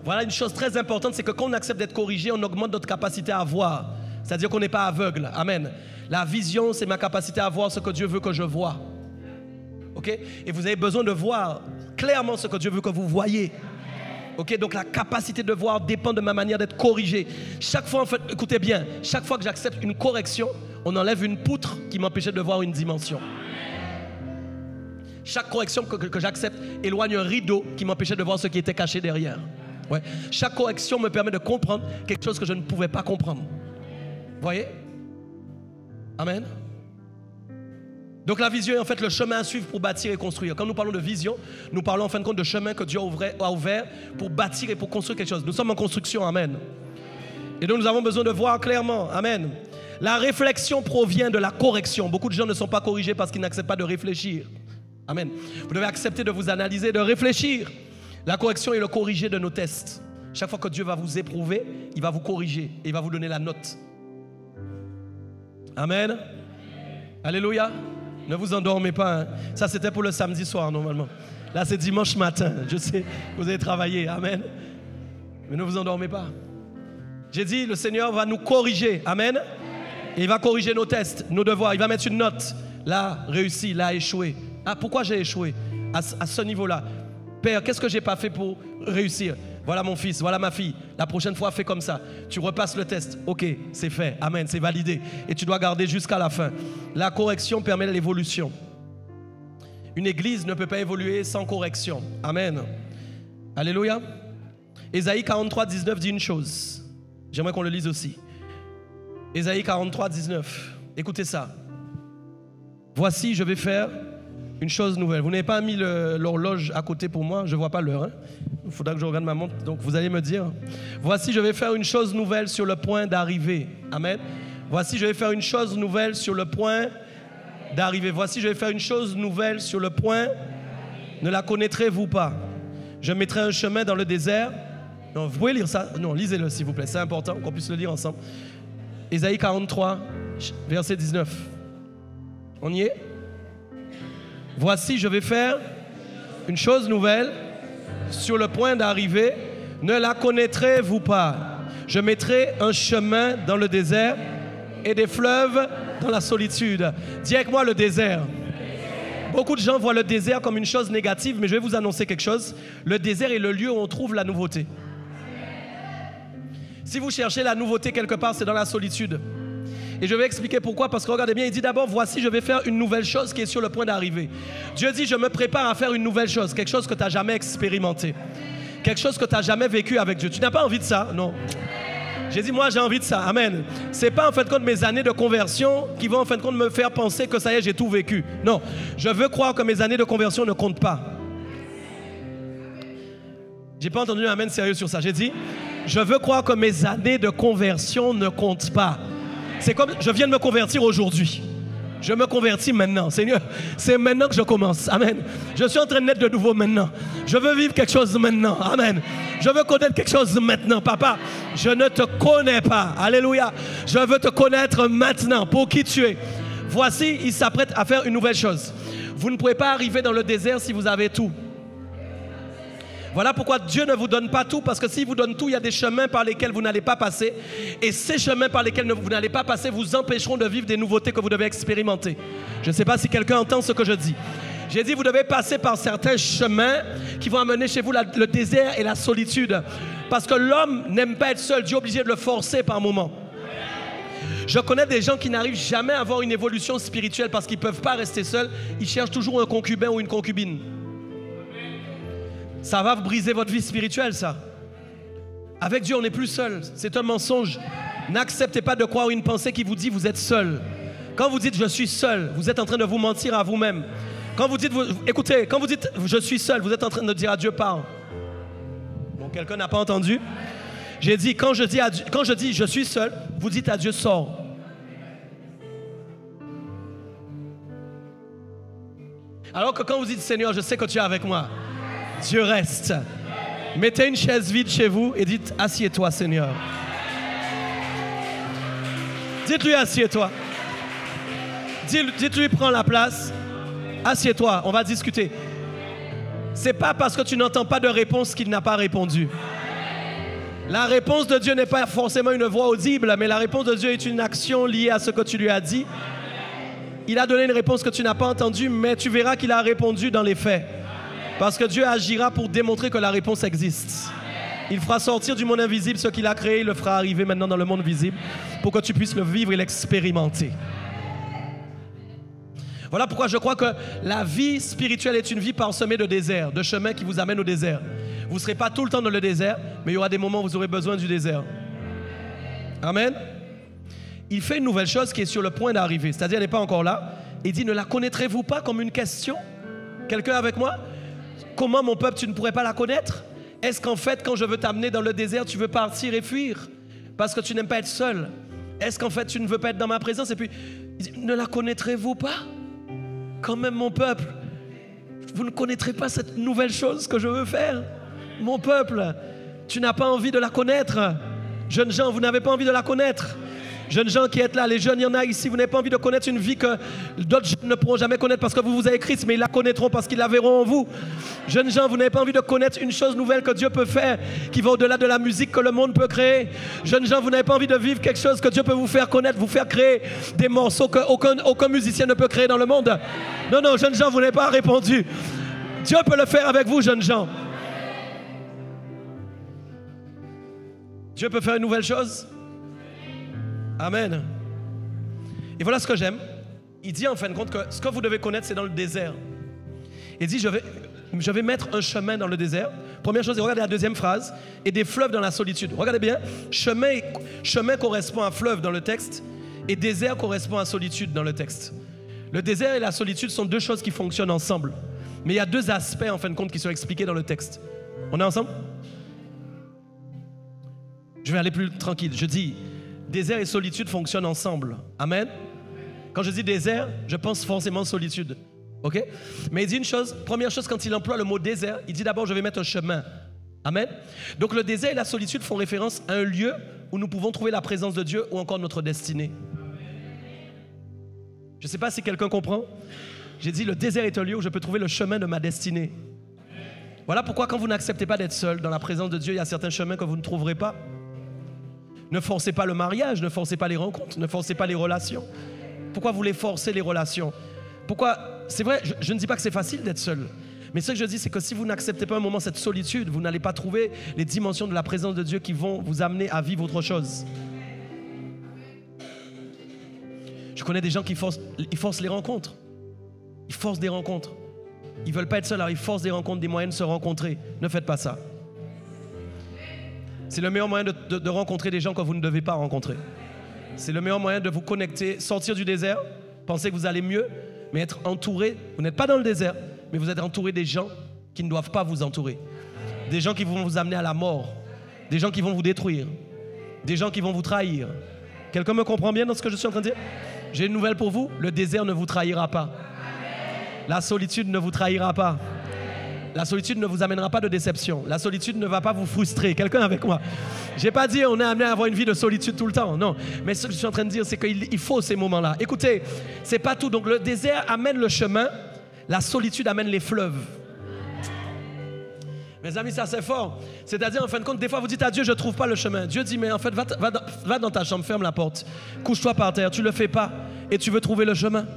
Voilà une chose très importante, c'est que quand on accepte d'être corrigé, on augmente notre capacité à voir. C'est-à-dire qu'on n'est pas aveugle. Amen. La vision, c'est ma capacité à voir ce que Dieu veut que je vois. Ok? Et vous avez besoin de voir clairement ce que Dieu veut que vous voyez. Ok, donc la capacité de voir dépend de ma manière d'être corrigé. Chaque fois, en fait, écoutez bien, chaque fois que j'accepte une correction, on enlève une poutre qui m'empêchait de voir une dimension. Chaque correction que j'accepte éloigne un rideau qui m'empêchait de voir ce qui était caché derrière. Ouais. Chaque correction me permet de comprendre quelque chose que je ne pouvais pas comprendre. Vous voyez? Amen. Donc la vision est en fait le chemin à suivre pour bâtir et construire. Quand nous parlons de vision, nous parlons en fin de compte de chemin que Dieu a ouvert pour bâtir et pour construire quelque chose. Nous sommes en construction, amen. Et donc nous avons besoin de voir clairement, amen. La réflexion provient de la correction. Beaucoup de gens ne sont pas corrigés parce qu'ils n'acceptent pas de réfléchir. Amen. Vous devez accepter de vous analyser, de réfléchir. La correction est le corriger de nos tests. Chaque fois que Dieu va vous éprouver, il va vous corriger et il va vous donner la note. Amen. Alléluia. Ne vous endormez pas. Hein. Ça, c'était pour le samedi soir, normalement. Là, c'est dimanche matin. Je sais, vous avez travaillé. Amen. Mais ne vous endormez pas. J'ai dit, le Seigneur va nous corriger. Amen. Et il va corriger nos tests, nos devoirs. Il va mettre une note. Là, réussi. Là, échoué. Ah, pourquoi j'ai échoué à ce niveau-là? Père, qu'est-ce que j'ai pas fait pour réussir? Voilà mon fils, voilà ma fille. La prochaine fois, fais comme ça. Tu repasses le test. Ok, c'est fait. Amen, c'est validé. Et tu dois garder jusqu'à la fin. La correction permet l'évolution. Une église ne peut pas évoluer sans correction. Amen. Alléluia. Ésaïe 43, 19 dit une chose. J'aimerais qu'on le lise aussi. Ésaïe 43, 19. Écoutez ça. Voici, je vais faire une chose nouvelle. Vous n'avez pas mis l'horloge à côté pour moi. Je ne vois pas l'heure. Hein? Il faudra que je regarde ma montre. Donc vous allez me dire. Voici, je vais faire une chose nouvelle sur le point d'arriver. Amen. Voici, je vais faire une chose nouvelle sur le point d'arriver. Voici, je vais faire une chose nouvelle sur le point. Ne la connaîtrez-vous pas? Je mettrai un chemin dans le désert. Non, vous pouvez lire ça? Non, lisez-le s'il vous plaît. C'est important qu'on puisse le lire ensemble. Ésaïe 43, verset 19. On y est? Voici, je vais faire une chose nouvelle sur le point d'arriver. Ne la connaîtrez-vous pas? Je mettrai un chemin dans le désert et des fleuves dans la solitude. Dis avec moi le désert. Beaucoup de gens voient le désert comme une chose négative, mais je vais vous annoncer quelque chose. Le désert est le lieu où on trouve la nouveauté. Si vous cherchez la nouveauté quelque part, c'est dans la solitude. Et je vais expliquer pourquoi, parce que regardez bien, il dit d'abord, voici, je vais faire une nouvelle chose qui est sur le point d'arriver. Dieu dit, je me prépare à faire une nouvelle chose, quelque chose que tu n'as jamais expérimenté, quelque chose que tu n'as jamais vécu avec Dieu. Tu n'as pas envie de ça? Non. J'ai dit, moi, j'ai envie de ça. Amen. Ce n'est pas en fin de compte mes années de conversion qui vont en fin de compte me faire penser que ça y est, j'ai tout vécu. Non. Je veux croire que mes années de conversion ne comptent pas. J'ai pas entendu un amen sérieux sur ça. J'ai dit, je veux croire que mes années de conversion ne comptent pas. C'est comme, je viens de me convertir aujourd'hui. Je me convertis maintenant. Seigneur, c'est maintenant que je commence. Amen. Je suis en train de naître de nouveau maintenant. Je veux vivre quelque chose maintenant. Amen. Je veux connaître quelque chose maintenant. Papa, je ne te connais pas. Alléluia. Je veux te connaître maintenant pour qui tu es. Voici, il s'apprête à faire une nouvelle chose. Vous ne pouvez pas arriver dans le désert si vous avez tout. Voilà pourquoi Dieu ne vous donne pas tout, parce que s'il vous donne tout, il y a des chemins par lesquels vous n'allez pas passer. Et ces chemins par lesquels vous n'allez pas passer vous empêcheront de vivre des nouveautés que vous devez expérimenter. Je ne sais pas si quelqu'un entend ce que je dis. J'ai dit, vous devez passer par certains chemins qui vont amener chez vous le désert et la solitude. Parce que l'homme n'aime pas être seul. Dieu est obligé de le forcer par moments. Je connais des gens qui n'arrivent jamais à avoir une évolution spirituelle parce qu'ils ne peuvent pas rester seuls. Ils cherchent toujours un concubin ou une concubine. Ça va vous briser votre vie spirituelle, ça. Avec Dieu, on n'est plus seul. C'est un mensonge. N'acceptez pas de croire une pensée qui vous dit vous êtes seul. Quand vous dites je suis seul, vous êtes en train de vous mentir à vous-même. Quand vous dites, écoutez, quand vous dites je suis seul, vous êtes en train de dire à Dieu parle. Bon, quelqu'un n'a pas entendu? J'ai dit quand je dis je suis seul, vous dites à Dieu sors. Alors que quand vous dites Seigneur, je sais que tu es avec moi. Dieu reste. Mettez une chaise vide chez vous et dites assieds-toi Seigneur. Dites-lui assieds-toi. Dites-lui prends la place. Assieds-toi, on va discuter. C'est pas parce que tu n'entends pas de réponse qu'il n'a pas répondu. La réponse de Dieu n'est pas forcément une voix audible, mais la réponse de Dieu est une action liée à ce que tu lui as dit. Il a donné une réponse que tu n'as pas entendue, mais tu verras qu'il a répondu dans les faits. Parce que Dieu agira pour démontrer que la réponse existe. Il fera sortir du monde invisible ce qu'il a créé, il le fera arriver maintenant dans le monde visible pour que tu puisses le vivre et l'expérimenter. Voilà pourquoi je crois que la vie spirituelle est une vie parsemée de déserts, de chemins qui vous amènent au désert. Vous ne serez pas tout le temps dans le désert, mais il y aura des moments où vous aurez besoin du désert. Amen. Il fait une nouvelle chose qui est sur le point d'arriver, c'est-à-dire elle n'est pas encore là. Il dit, ne la connaîtrez-vous pas comme une question? Quelqu'un avec moi? Comment mon peuple, tu ne pourrais pas la connaître? Est-ce qu'en fait, quand je veux t'amener dans le désert, tu veux partir et fuir? Parce que tu n'aimes pas être seul. Est-ce qu'en fait, tu ne veux pas être dans ma présence? Et puis, ne la connaîtrez-vous pas? Quand même, mon peuple, vous ne connaîtrez pas cette nouvelle chose que je veux faire? Mon peuple, tu n'as pas envie de la connaître. Jeunes gens, vous n'avez pas envie de la connaître. Jeunes gens qui êtes là, les jeunes, il y en a ici, vous n'avez pas envie de connaître une vie que d'autres jeunes ne pourront jamais connaître parce que vous avez Christ, mais ils la connaîtront parce qu'ils la verront en vous. Jeunes gens, vous n'avez pas envie de connaître une chose nouvelle que Dieu peut faire, qui va au-delà de la musique que le monde peut créer. Jeunes gens, vous n'avez pas envie de vivre quelque chose que Dieu peut vous faire connaître, vous faire créer des morceaux qu'aucun musicien ne peut créer dans le monde. Non, non, jeunes gens, vous n'avez pas répondu. Dieu peut le faire avec vous, jeunes gens. Dieu peut faire une nouvelle chose. Amen. Et voilà ce que j'aime. Il dit en fin de compte que ce que vous devez connaître, c'est dans le désert. Il dit, je vais mettre un chemin dans le désert. Première chose, regardez la deuxième phrase. Et des fleuves dans la solitude. Regardez bien, chemin correspond à fleuve dans le texte. Et désert correspond à solitude dans le texte. Le désert et la solitude sont deux choses qui fonctionnent ensemble. Mais il y a deux aspects en fin de compte qui sont expliqués dans le texte. On est ensemble? Je vais aller plus tranquille. Je dis... Désert et solitude fonctionnent ensemble. Amen. Quand je dis désert, je pense forcément solitude. Ok? Mais il dit une chose, première chose, quand il emploie le mot désert, il dit d'abord je vais mettre un chemin. Amen. Donc le désert et la solitude font référence à un lieu où nous pouvons trouver la présence de Dieu ou encore notre destinée. Je ne sais pas si quelqu'un comprend. J'ai dit le désert est un lieu où je peux trouver le chemin de ma destinée. Voilà pourquoi quand vous n'acceptez pas d'être seul dans la présence de Dieu, il y a certains chemins que vous ne trouverez pas. Ne forcez pas le mariage, ne forcez pas les rencontres, ne forcez pas les relations. Pourquoi vous voulez forcer les relations? Pourquoi c'est vrai, je ne dis pas que c'est facile d'être seul. Mais ce que je dis, c'est que si vous n'acceptez pas un moment cette solitude, vous n'allez pas trouver les dimensions de la présence de Dieu qui vont vous amener à vivre autre chose. Je connais des gens qui forcent les rencontres. Ils forcent des rencontres. Ils ne veulent pas être seuls, alors ils forcent des rencontres, des moyens de se rencontrer. Ne faites pas ça. C'est le meilleur moyen de rencontrer des gens que vous ne devez pas rencontrer. C'est le meilleur moyen de vous connecter, sortir du désert, penser que vous allez mieux, mais être entouré. Vous n'êtes pas dans le désert, mais vous êtes entouré des gens qui ne doivent pas vous entourer. Des gens qui vont vous amener à la mort. Des gens qui vont vous détruire. Des gens qui vont vous trahir. Quelqu'un me comprend bien dans ce que je suis en train de dire? J'ai une nouvelle pour vous. Le désert ne vous trahira pas. La solitude ne vous trahira pas. La solitude ne vous amènera pas de déception. La solitude ne va pas vous frustrer. Quelqu'un avec moi? Je n'ai pas dit on est amené à avoir une vie de solitude tout le temps. Non. Mais ce que je suis en train de dire, c'est qu'il faut ces moments-là. Écoutez, c'est pas tout. Donc le désert amène le chemin. La solitude amène les fleuves. Mes amis, ça c'est fort. C'est-à-dire, en fin de compte, des fois vous dites à Dieu, je ne trouve pas le chemin. Dieu dit, mais en fait, va dans ta chambre, ferme la porte. Couche-toi par terre, tu ne le fais pas. Et tu veux trouver le chemin.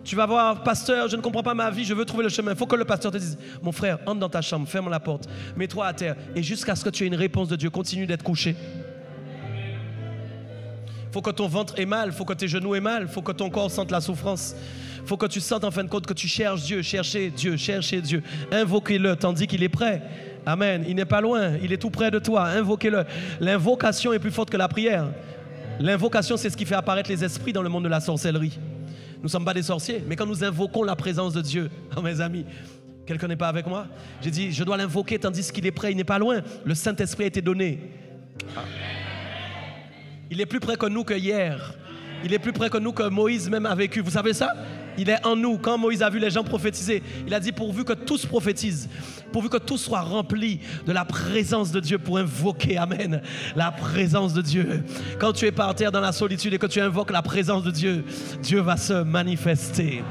Tu vas voir, pasteur, je ne comprends pas ma vie, je veux trouver le chemin. Il faut que le pasteur te dise, mon frère, entre dans ta chambre, ferme la porte, mets-toi à terre. Et jusqu'à ce que tu aies une réponse de Dieu, continue d'être couché. Il faut que ton ventre ait mal, il faut que tes genoux aient mal, il faut que ton corps sente la souffrance. Il faut que tu sentes en fin de compte que tu cherches Dieu, cherchez Dieu. Invoquez-le tandis qu'il est prêt. Amen. Il n'est pas loin, il est tout près de toi. Invoquez-le. L'invocation est plus forte que la prière. L'invocation, c'est ce qui fait apparaître les esprits dans le monde de la sorcellerie. Nous ne sommes pas des sorciers, mais quand nous invoquons la présence de Dieu, oh mes amis, quelqu'un n'est pas avec moi? J'ai dit, je dois l'invoquer tandis qu'il est prêt, il n'est pas loin. Le Saint-Esprit a été donné. Il est plus près que nous que hier. Il est plus près que nous que Moïse même a vécu. Vous savez ça? Il est en nous. Quand Moïse a vu les gens prophétiser, il a dit pourvu que tous prophétisent, pourvu que tous soient remplis de la présence de Dieu pour invoquer, amen, la présence de Dieu. Quand tu es par terre dans la solitude et que tu invoques la présence de Dieu, Dieu va se manifester.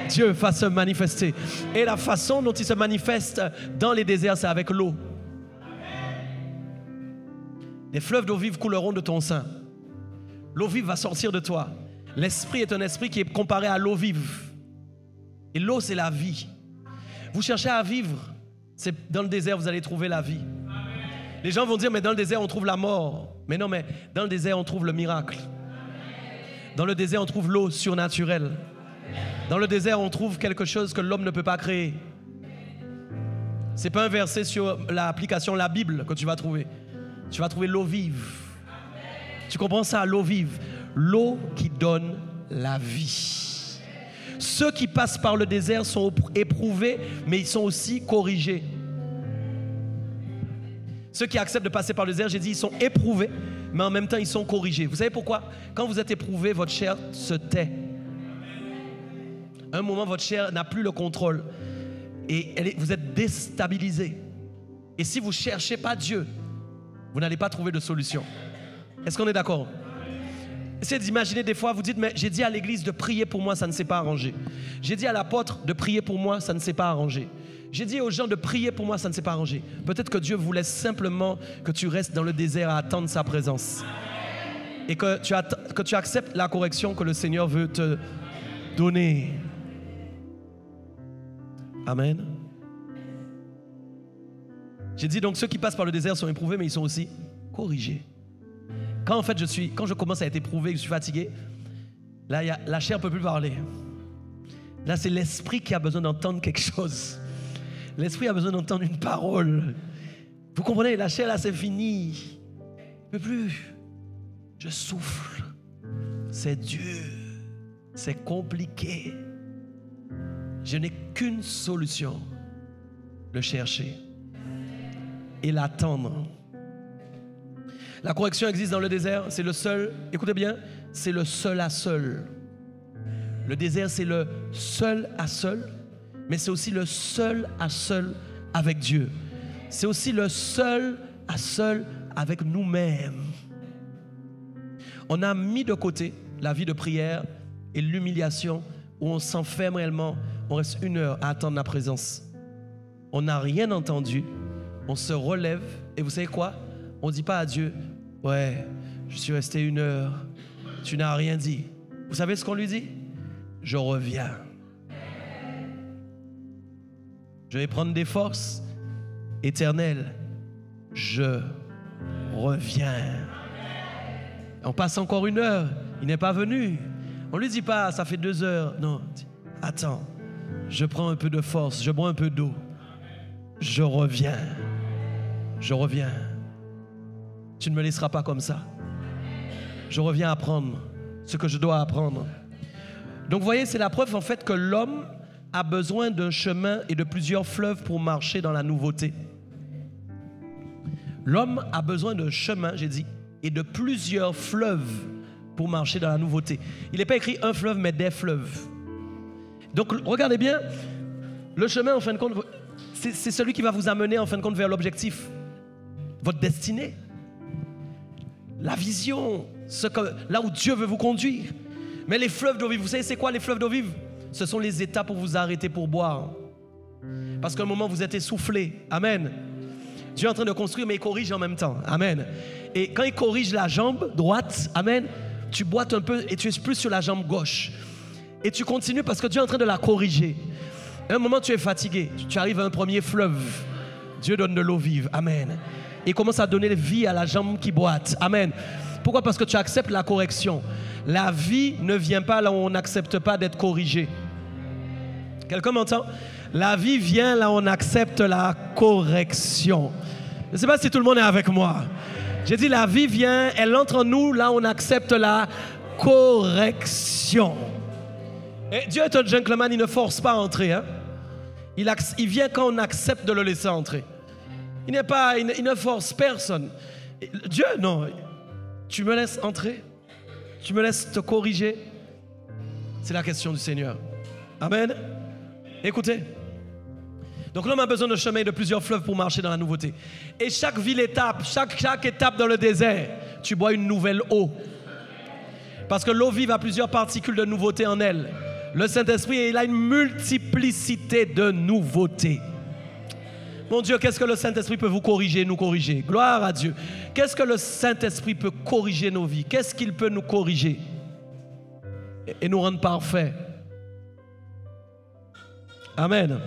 Dieu va se manifester. Et la façon dont il se manifeste dans les déserts, c'est avec l'eau. Des fleuves d'eau vive couleront de ton sein. L'eau vive va sortir de toi. L'esprit est un esprit qui est comparé à l'eau vive. Et l'eau, c'est la vie. Vous cherchez à vivre, c'est dans le désert, vous allez trouver la vie. Les gens vont dire, mais dans le désert, on trouve la mort. Mais non, mais dans le désert, on trouve le miracle. Dans le désert, on trouve l'eau surnaturelle. Dans le désert, on trouve quelque chose que l'homme ne peut pas créer. Ce n'est pas un verset sur l'application La Bible que tu vas trouver. Tu vas trouver l'eau vive. Tu comprends ça, l'eau vive? L'eau qui donne la vie. Ceux qui passent par le désert sont éprouvés, mais ils sont aussi corrigés. Ceux qui acceptent de passer par le désert, j'ai dit, ils sont éprouvés, mais en même temps, ils sont corrigés. Vous savez pourquoi? Quand vous êtes éprouvé, votre chair se tait. À un moment, votre chair n'a plus le contrôle. Et vous êtes déstabilisé. Et si vous ne cherchez pas Dieu, vous n'allez pas trouver de solution. Est-ce qu'on est d'accord? Essayez d'imaginer des fois, vous dites, mais j'ai dit à l'église de prier pour moi, ça ne s'est pas arrangé. J'ai dit à l'apôtre de prier pour moi, ça ne s'est pas arrangé. J'ai dit aux gens de prier pour moi, ça ne s'est pas arrangé. Peut-être que Dieu vous laisse simplement que tu restes dans le désert à attendre sa présence. Et que tu acceptes la correction que le Seigneur veut te donner. Amen. J'ai dit donc ceux qui passent par le désert sont éprouvés, mais ils sont aussi corrigés. Quand je commence à être éprouvé, que je suis fatigué, là, la chair ne peut plus parler. Là, c'est l'esprit qui a besoin d'entendre quelque chose. L'esprit a besoin d'entendre une parole. Vous comprenez, la chair, là, c'est fini. Je ne peux plus. Je souffle. C'est dur. C'est compliqué. Je n'ai qu'une solution. Le chercher. Et l'attendre. La correction existe dans le désert, c'est le seul, écoutez bien, c'est le seul à seul. Le désert, c'est le seul à seul, mais c'est aussi le seul à seul avec Dieu. C'est aussi le seul à seul avec nous-mêmes. On a mis de côté la vie de prière et l'humiliation où on s'enferme réellement, on reste 1 heure à attendre la présence. On n'a rien entendu, on se relève et vous savez quoi? On ne dit pas à Dieu, ouais, je suis resté 1 heure, tu n'as rien dit. Vous savez ce qu'on lui dit? Je reviens. Je vais prendre des forces. Éternel, je reviens. On passe encore 1 heure. Il n'est pas venu. On ne lui dit pas, ça fait 2 heures. Non, attends. Je prends un peu de force. Je bois un peu d'eau. Je reviens. Je reviens. Tu ne me laisseras pas comme ça. Je reviens apprendre ce que je dois apprendre. Donc vous voyez, c'est la preuve en fait que l'homme a besoin d'un chemin et de plusieurs fleuves pour marcher dans la nouveauté. L'homme a besoin d'un chemin, j'ai dit, et de plusieurs fleuves pour marcher dans la nouveauté. Il n'est pas écrit un fleuve, mais des fleuves. Donc regardez bien, le chemin en fin de compte, c'est celui qui va vous amener en fin de compte vers l'objectif, votre destinée, la vision, là où Dieu veut vous conduire. Mais les fleuves d'eau vive, vous savez c'est quoi les fleuves d'eau vive? Ce sont les étapes où vous arrêtez pour boire. Parce qu'à un moment vous êtes essoufflé. Amen. Dieu est en train de construire mais il corrige en même temps. Amen. Et quand il corrige la jambe droite, amen, tu boites un peu et tu es plus sur la jambe gauche. Et tu continues parce que Dieu est en train de la corriger. À un moment tu es fatigué, tu arrives à un premier fleuve. Dieu donne de l'eau vive. Amen. Et commence à donner vie à la jambe qui boite. Amen. Pourquoi? Parce que tu acceptes la correction. La vie ne vient pas là où on n'accepte pas d'être corrigé. Quelqu'un m'entend? La vie vient là où on accepte la correction. Je ne sais pas si tout le monde est avec moi. J'ai dit la vie vient, elle entre en nous là où on accepte la correction. Et Dieu est un gentleman, il ne force pas à entrer. Hein? Il vient quand on accepte de le laisser entrer. Il ne force personne. Dieu, non. Tu me laisses entrer? Tu me laisses te corriger? C'est la question du Seigneur. Amen. Écoutez. Donc l'homme a besoin de chemin et de plusieurs fleuves pour marcher dans la nouveauté. Et chaque ville-étape, chaque étape dans le désert, tu bois une nouvelle eau. Parce que l'eau vive a plusieurs particules de nouveauté en elle. Le Saint-Esprit, il a une multiplicité de nouveautés. Mon Dieu, qu'est-ce que le Saint-Esprit peut vous corriger, nous corriger? Gloire à Dieu. Qu'est-ce que le Saint-Esprit peut corriger nos vies? Qu'est-ce qu'il peut nous corriger et nous rendre parfaits? Amen.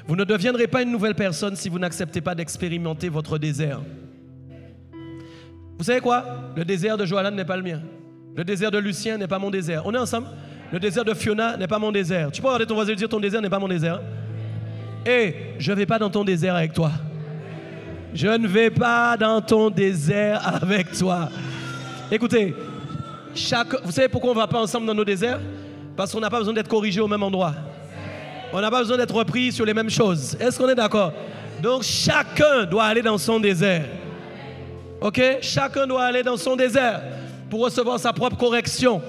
Vous ne deviendrez pas une nouvelle personne si vous n'acceptez pas d'expérimenter votre désert. Vous savez quoi? Le désert de Joalan n'est pas le mien. Le désert de Lucien n'est pas mon désert. On est ensemble? Le désert de Fiona n'est pas mon désert. Tu peux regarder ton voisin et dire ton désert n'est pas mon désert. Et je ne vais pas dans ton désert avec toi. Je ne vais pas dans ton désert avec toi. Écoutez, vous savez pourquoi on ne va pas ensemble dans nos déserts? Parce qu'on n'a pas besoin d'être corrigé au même endroit. On n'a pas besoin d'être repris sur les mêmes choses. Est-ce qu'on est d'accord? Donc chacun doit aller dans son désert. Ok? Chacun doit aller dans son désert pour recevoir sa propre correction.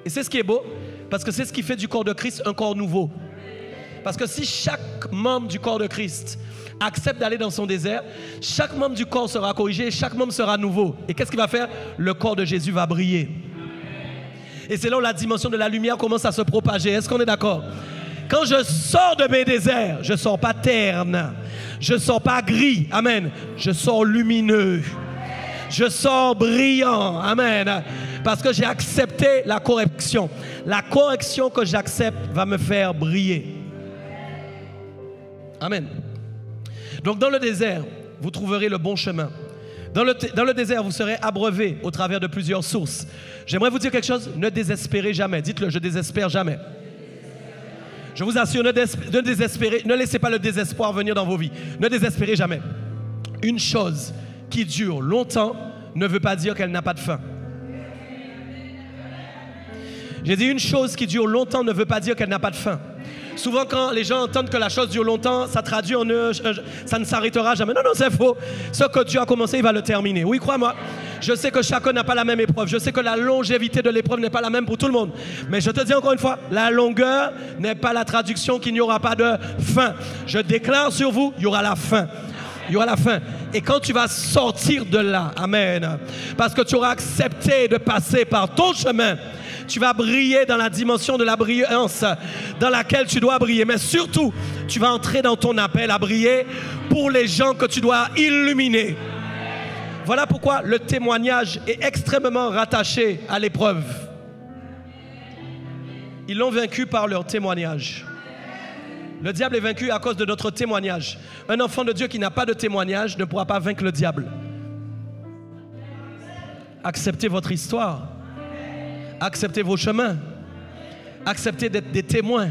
Et c'est ce qui est beau, parce que c'est ce qui fait du corps de Christ un corps nouveau. Parce que si chaque membre du corps de Christ accepte d'aller dans son désert, chaque membre du corps sera corrigé et chaque membre sera nouveau. Et qu'est-ce qu'il va faire? Le corps de Jésus va briller. Et c'est là où la dimension de la lumière commence à se propager. Est-ce qu'on est d'accord? Quand je sors de mes déserts, je ne sors pas terne, je ne sors pas gris, amen, je sors lumineux, je sors brillant, amen, parce que j'ai accepté la correction. La correction que j'accepte va me faire briller. Amen. Donc dans le désert, vous trouverez le bon chemin. Dans le désert, vous serez abreuvé au travers de plusieurs sources. J'aimerais vous dire quelque chose, ne désespérez jamais. Dites-le, je désespère jamais. Je vous assure, ne désespérez, ne laissez pas le désespoir venir dans vos vies. Ne désespérez jamais. Une chose qui dure longtemps ne veut pas dire qu'elle n'a pas de fin. J'ai dit une chose qui dure longtemps ne veut pas dire qu'elle n'a pas de fin. Souvent quand les gens entendent que la chose dure longtemps, ça traduit en ça ne s'arrêtera jamais. Non, non, c'est faux. Ce que Dieu a commencé, il va le terminer. Oui, crois-moi. Je sais que chacun n'a pas la même épreuve. Je sais que la longévité de l'épreuve n'est pas la même pour tout le monde. Mais je te dis encore une fois, la longueur n'est pas la traduction qu'il n'y aura pas de fin. Je déclare sur vous, il y aura la fin. Il y aura la fin. Et quand tu vas sortir de là, amen, parce que tu auras accepté de passer par ton chemin, tu vas briller dans la dimension de la brillance dans laquelle tu dois briller. Mais surtout, tu vas entrer dans ton appel à briller pour les gens que tu dois illuminer. Voilà pourquoi le témoignage est extrêmement rattaché à l'épreuve. Ils l'ont vaincu par leur témoignage. Le diable est vaincu à cause de notre témoignage. Un enfant de Dieu qui n'a pas de témoignage ne pourra pas vaincre le diable. Acceptez votre histoire. Acceptez vos chemins. Acceptez d'être des témoins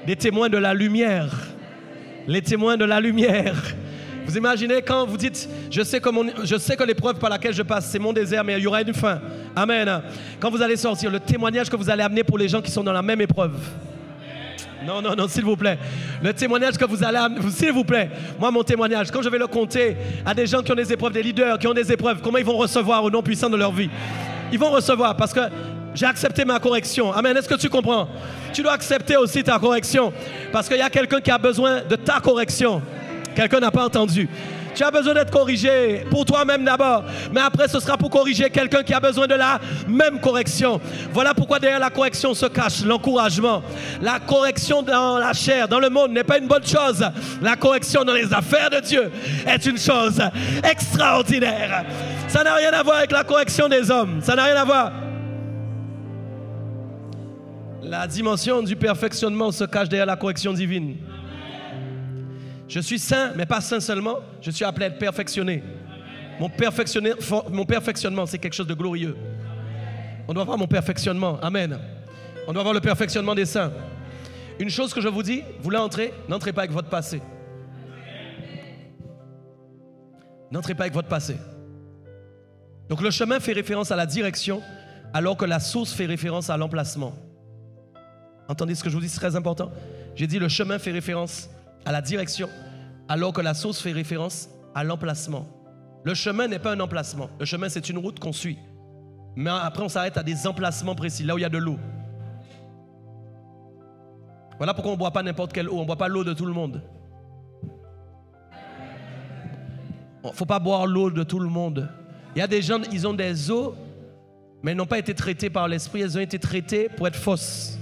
de la lumière. Les témoins de la lumière. Vous imaginez quand vous dites, je sais que l'épreuve par laquelle je passe, c'est mon désert, mais il y aura une fin. Amen. Quand vous allez sortir, le témoignage que vous allez amener pour les gens qui sont dans la même épreuve. Non, s'il vous plaît. Le témoignage que vous allez amener, s'il vous plaît. Moi, mon témoignage, quand je vais le compter à des gens qui ont des épreuves, des leaders qui ont des épreuves, comment ils vont recevoir au nom puissant de leur vie? Ils vont recevoir parce que j'ai accepté ma correction. Amen. Est-ce que tu comprends? Tu dois accepter aussi ta correction parce qu'il y a quelqu'un qui a besoin de ta correction. Quelqu'un n'a pas entendu. Tu as besoin d'être corrigé pour toi-même d'abord, mais après ce sera pour corriger quelqu'un qui a besoin de la même correction. Voilà pourquoi derrière la correction se cache l'encouragement. La correction dans la chair, dans le monde n'est pas une bonne chose. La correction dans les affaires de Dieu est une chose extraordinaire. Ça n'a rien à voir avec la correction des hommes. Ça n'a rien à voir. La dimension du perfectionnement se cache derrière la correction divine. Je suis saint, mais pas saint seulement. Je suis appelé à être perfectionné. Mon perfectionnement, c'est quelque chose de glorieux. On doit avoir mon perfectionnement. Amen. On doit avoir le perfectionnement des saints. Une chose que je vous dis, vous voulez entrer, n'entrez pas avec votre passé. N'entrez pas avec votre passé. Donc le chemin fait référence à la direction, alors que la source fait référence à l'emplacement. Entendez ce que je vous dis, c'est très important. J'ai dit le chemin fait référence à la direction, alors que la source fait référence à l'emplacement. Le chemin n'est pas un emplacement. Le chemin, c'est une route qu'on suit. Mais après, on s'arrête à des emplacements précis, là où il y a de l'eau. Voilà pourquoi on ne boit pas n'importe quelle eau. On ne boit pas l'eau de tout le monde. Il ne faut pas boire l'eau de tout le monde. Il y a des gens, ils ont des eaux, mais elles n'ont pas été traitées par l'esprit. Elles ont été traitées pour être fausses.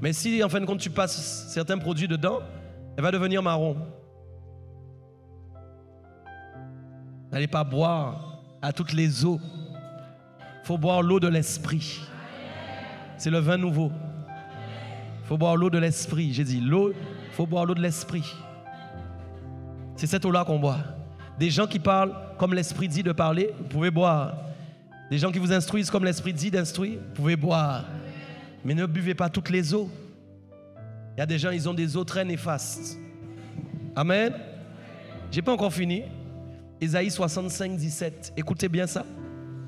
Mais si, en fin de compte, tu passes certains produits dedans, elle va devenir marron. N'allez pas boire à toutes les eaux. Il faut boire l'eau de l'esprit. C'est le vin nouveau. Il faut boire l'eau de l'esprit. J'ai dit l'eau, il faut boire l'eau de l'esprit. C'est cette eau-là qu'on boit. Des gens qui parlent comme l'esprit dit de parler, vous pouvez boire. Des gens qui vous instruisent comme l'esprit dit d'instruire, vous pouvez boire. Mais ne buvez pas toutes les eaux. Il y a des gens, ils ont des eaux très néfastes. Amen. Je n'ai pas encore fini. Ésaïe 65, 17. Écoutez bien ça.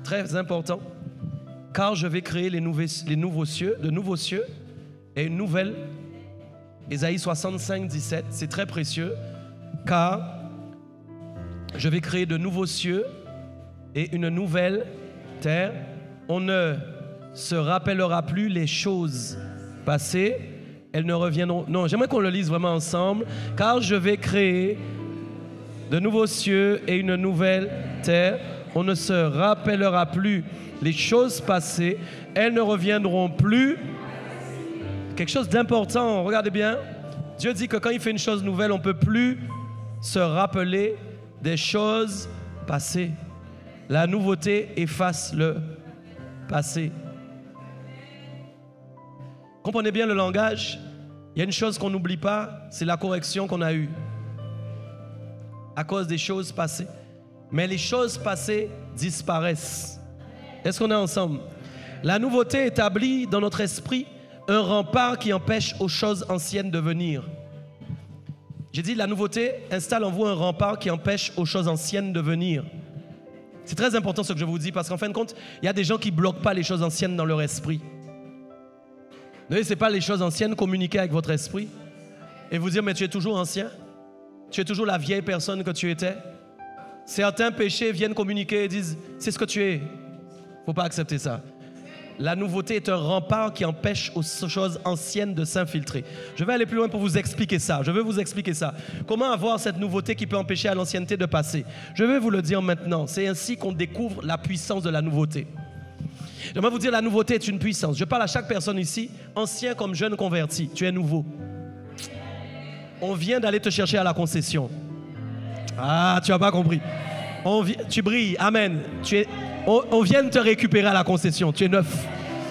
Très important. Car je vais créer de nouveaux cieux et une nouvelle. Ésaïe 65, 17. C'est très précieux. Car je vais créer de nouveaux cieux et une nouvelle terre. On ne se rappellera plus les choses passées. Elles ne reviendront. Non, j'aimerais qu'on le lise vraiment ensemble. Car je vais créer de nouveaux cieux et une nouvelle terre. On ne se rappellera plus les choses passées. Elles ne reviendront plus. Quelque chose d'important, regardez bien. Dieu dit que quand il fait une chose nouvelle, on ne peut plus se rappeler des choses passées. La nouveauté efface le passé. Comprenez bien le langage. Il y a une chose qu'on n'oublie pas, c'est la correction qu'on a eue à cause des choses passées. Mais les choses passées disparaissent. Est-ce qu'on est ensemble? La nouveauté établit dans notre esprit un rempart qui empêche aux choses anciennes de venir. J'ai dit la nouveauté installe en vous un rempart qui empêche aux choses anciennes de venir. C'est très important ce que je vous dis parce qu'en fin de compte, il y a des gens qui ne bloquent pas les choses anciennes dans leur esprit. Ne laissez pas les choses anciennes communiquer avec votre esprit et vous dire mais tu es toujours ancien, tu es toujours la vieille personne que tu étais. Certains péchés viennent communiquer et disent c'est ce que tu es. Il ne faut pas accepter ça. La nouveauté est un rempart qui empêche aux choses anciennes de s'infiltrer. Je vais aller plus loin pour vous expliquer ça. Je vais vous expliquer ça. Comment avoir cette nouveauté qui peut empêcher à l'ancienneté de passer? Je vais vous le dire maintenant. C'est ainsi qu'on découvre la puissance de la nouveauté. J'aimerais vous dire la nouveauté est une puissance. Je parle à chaque personne ici, ancien comme jeune converti. Tu es nouveau. On vient d'aller te chercher à la concession. Ah, tu n'as pas compris. Tu brilles, amen. On vient de te récupérer à la concession. Tu es neuf.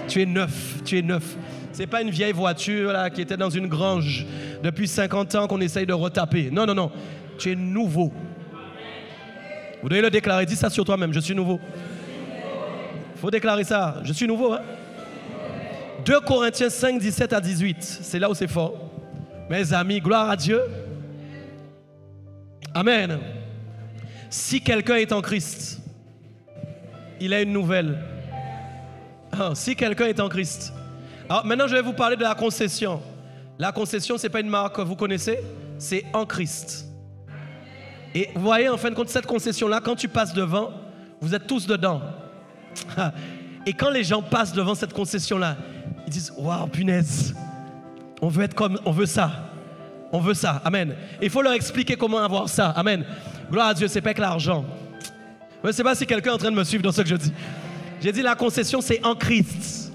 Tu es neuf. Tu es neuf. Ce n'est pas une vieille voiture là, qui était dans une grange depuis 50 ans qu'on essaye de retaper. Non, non, non. Tu es nouveau. Vous devez le déclarer. Dis ça sur toi-même. Je suis nouveau. Il faut déclarer ça. Je suis nouveau. Hein? 2 Corinthiens 5, 17 à 18. C'est là où c'est fort. Mes amis, gloire à Dieu. Amen. Si quelqu'un est en Christ, il a une nouvelle. Si quelqu'un est en Christ. Alors maintenant, je vais vous parler de la concession. La concession, ce n'est pas une marque que vous connaissez, c'est en Christ. Et vous voyez, en fin de compte, cette concession-là, quand tu passes devant, vous êtes tous dedans. Et quand les gens passent devant cette concession-là, ils disent « Waouh, punaise, on veut être comme, on veut ça. On veut ça. » Amen. Il faut leur expliquer comment avoir ça. Amen. Gloire à Dieu, c'est pas que l'argent. Je ne sais pas si quelqu'un est en train de me suivre dans ce que je dis. J'ai dit la concession, c'est en Christ.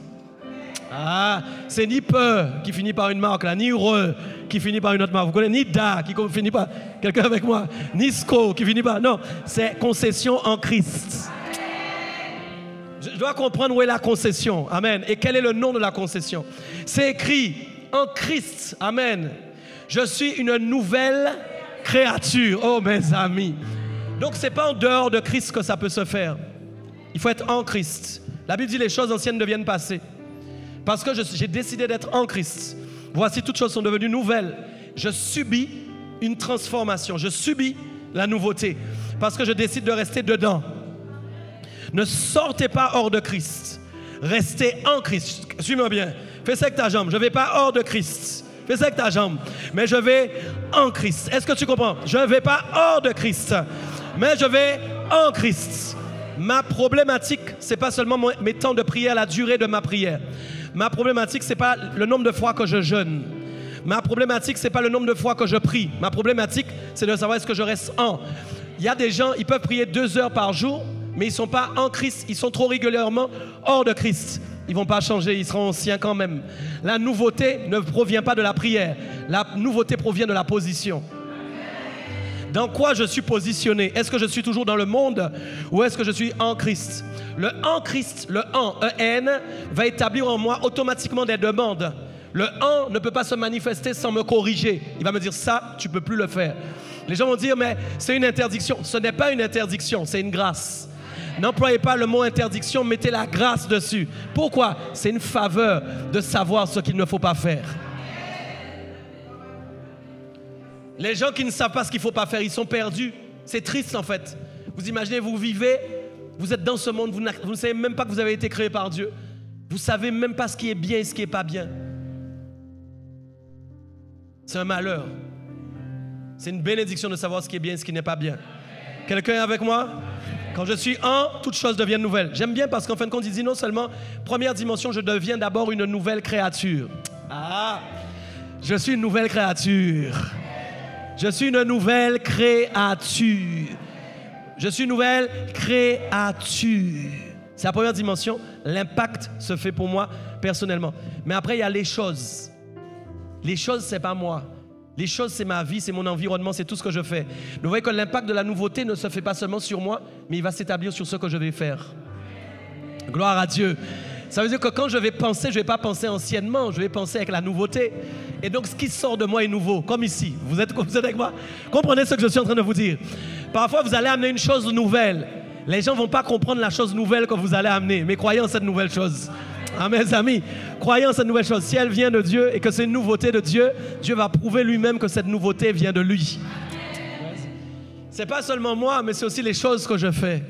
Ah, c'est ni peu qui finit par une marque, là, ni heureux qui finit par une autre marque. Vous connaissez, ni da qui finit par, quelqu'un avec moi, ni sco qui finit par, non, c'est concession en Christ. Je dois comprendre où est la concession, amen, et quel est le nom de la concession. C'est écrit en Christ, amen. Je suis une nouvelle créature, oh mes amis. Donc c'est pas en dehors de Christ que ça peut se faire. Il faut être en Christ. La Bible dit les choses anciennes deviennent passées. Parce que j'ai décidé d'être en Christ. Voici, toutes choses sont devenues nouvelles. Je subis une transformation. Je subis la nouveauté. Parce que je décide de rester dedans. Ne sortez pas hors de Christ. Restez en Christ. Suis-moi bien. Fais ça avec ta jambe. Je ne vais pas hors de Christ. Fais ça avec ta jambe. Mais je vais en Christ. Est-ce que tu comprends? Je ne vais pas hors de Christ. Mais je vais en Christ. Ma problématique, ce n'est pas seulement mes temps de prière, la durée de ma prière. Ma problématique, ce n'est pas le nombre de fois que je jeûne. Ma problématique, ce n'est pas le nombre de fois que je prie. Ma problématique, c'est de savoir est-ce que je reste en. Il y a des gens, ils peuvent prier 2 heures par jour, mais ils ne sont pas en Christ. Ils sont trop régulièrement hors de Christ. Ils ne vont pas changer, ils seront anciens quand même. La nouveauté ne provient pas de la prière. La nouveauté provient de la position. Dans quoi je suis positionné? Est-ce que je suis toujours dans le monde ou est-ce que je suis en Christ? Le en Christ, le en, E-N, va établir en moi automatiquement des demandes. Le en ne peut pas se manifester sans me corriger. Il va me dire ça, tu ne peux plus le faire. Les gens vont dire mais c'est une interdiction. Ce n'est pas une interdiction, c'est une grâce. N'employez pas le mot interdiction, mettez la grâce dessus. Pourquoi? C'est une faveur de savoir ce qu'il ne faut pas faire. Les gens qui ne savent pas ce qu'il ne faut pas faire, ils sont perdus. C'est triste en fait. Vous imaginez, vous vivez, vous êtes dans ce monde, vous ne savez même pas que vous avez été créé par Dieu. Vous ne savez même pas ce qui est bien et ce qui n'est pas bien. C'est un malheur. C'est une bénédiction de savoir ce qui est bien et ce qui n'est pas bien. Quelqu'un est avec moi? Quand je suis en, toutes choses deviennent nouvelles. J'aime bien parce qu'en fin de compte, il dit non seulement, première dimension, je deviens d'abord une nouvelle créature. Ah, je suis une nouvelle créature. Je suis une nouvelle créature. Je suis une nouvelle créature. C'est la première dimension. L'impact se fait pour moi personnellement. Mais après, il y a les choses. Les choses, ce n'est pas moi. Les choses, c'est ma vie, c'est mon environnement, c'est tout ce que je fais. Vous voyez que l'impact de la nouveauté ne se fait pas seulement sur moi, mais il va s'établir sur ce que je vais faire. Gloire à Dieu. Ça veut dire que quand je vais penser, je ne vais pas penser anciennement, je vais penser avec la nouveauté. Et donc, ce qui sort de moi est nouveau, comme ici. Vous êtes avec moi? Comprenez ce que je suis en train de vous dire. Parfois, vous allez amener une chose nouvelle. Les gens ne vont pas comprendre la chose nouvelle que vous allez amener, mais croyez en cette nouvelle chose. Ah, mes amis, croyez en cette nouvelle chose. Si elle vient de Dieu et que c'est une nouveauté de Dieu, Dieu va prouver lui-même que cette nouveauté vient de lui. Ce n'est pas seulement moi, mais c'est aussi les choses que je fais.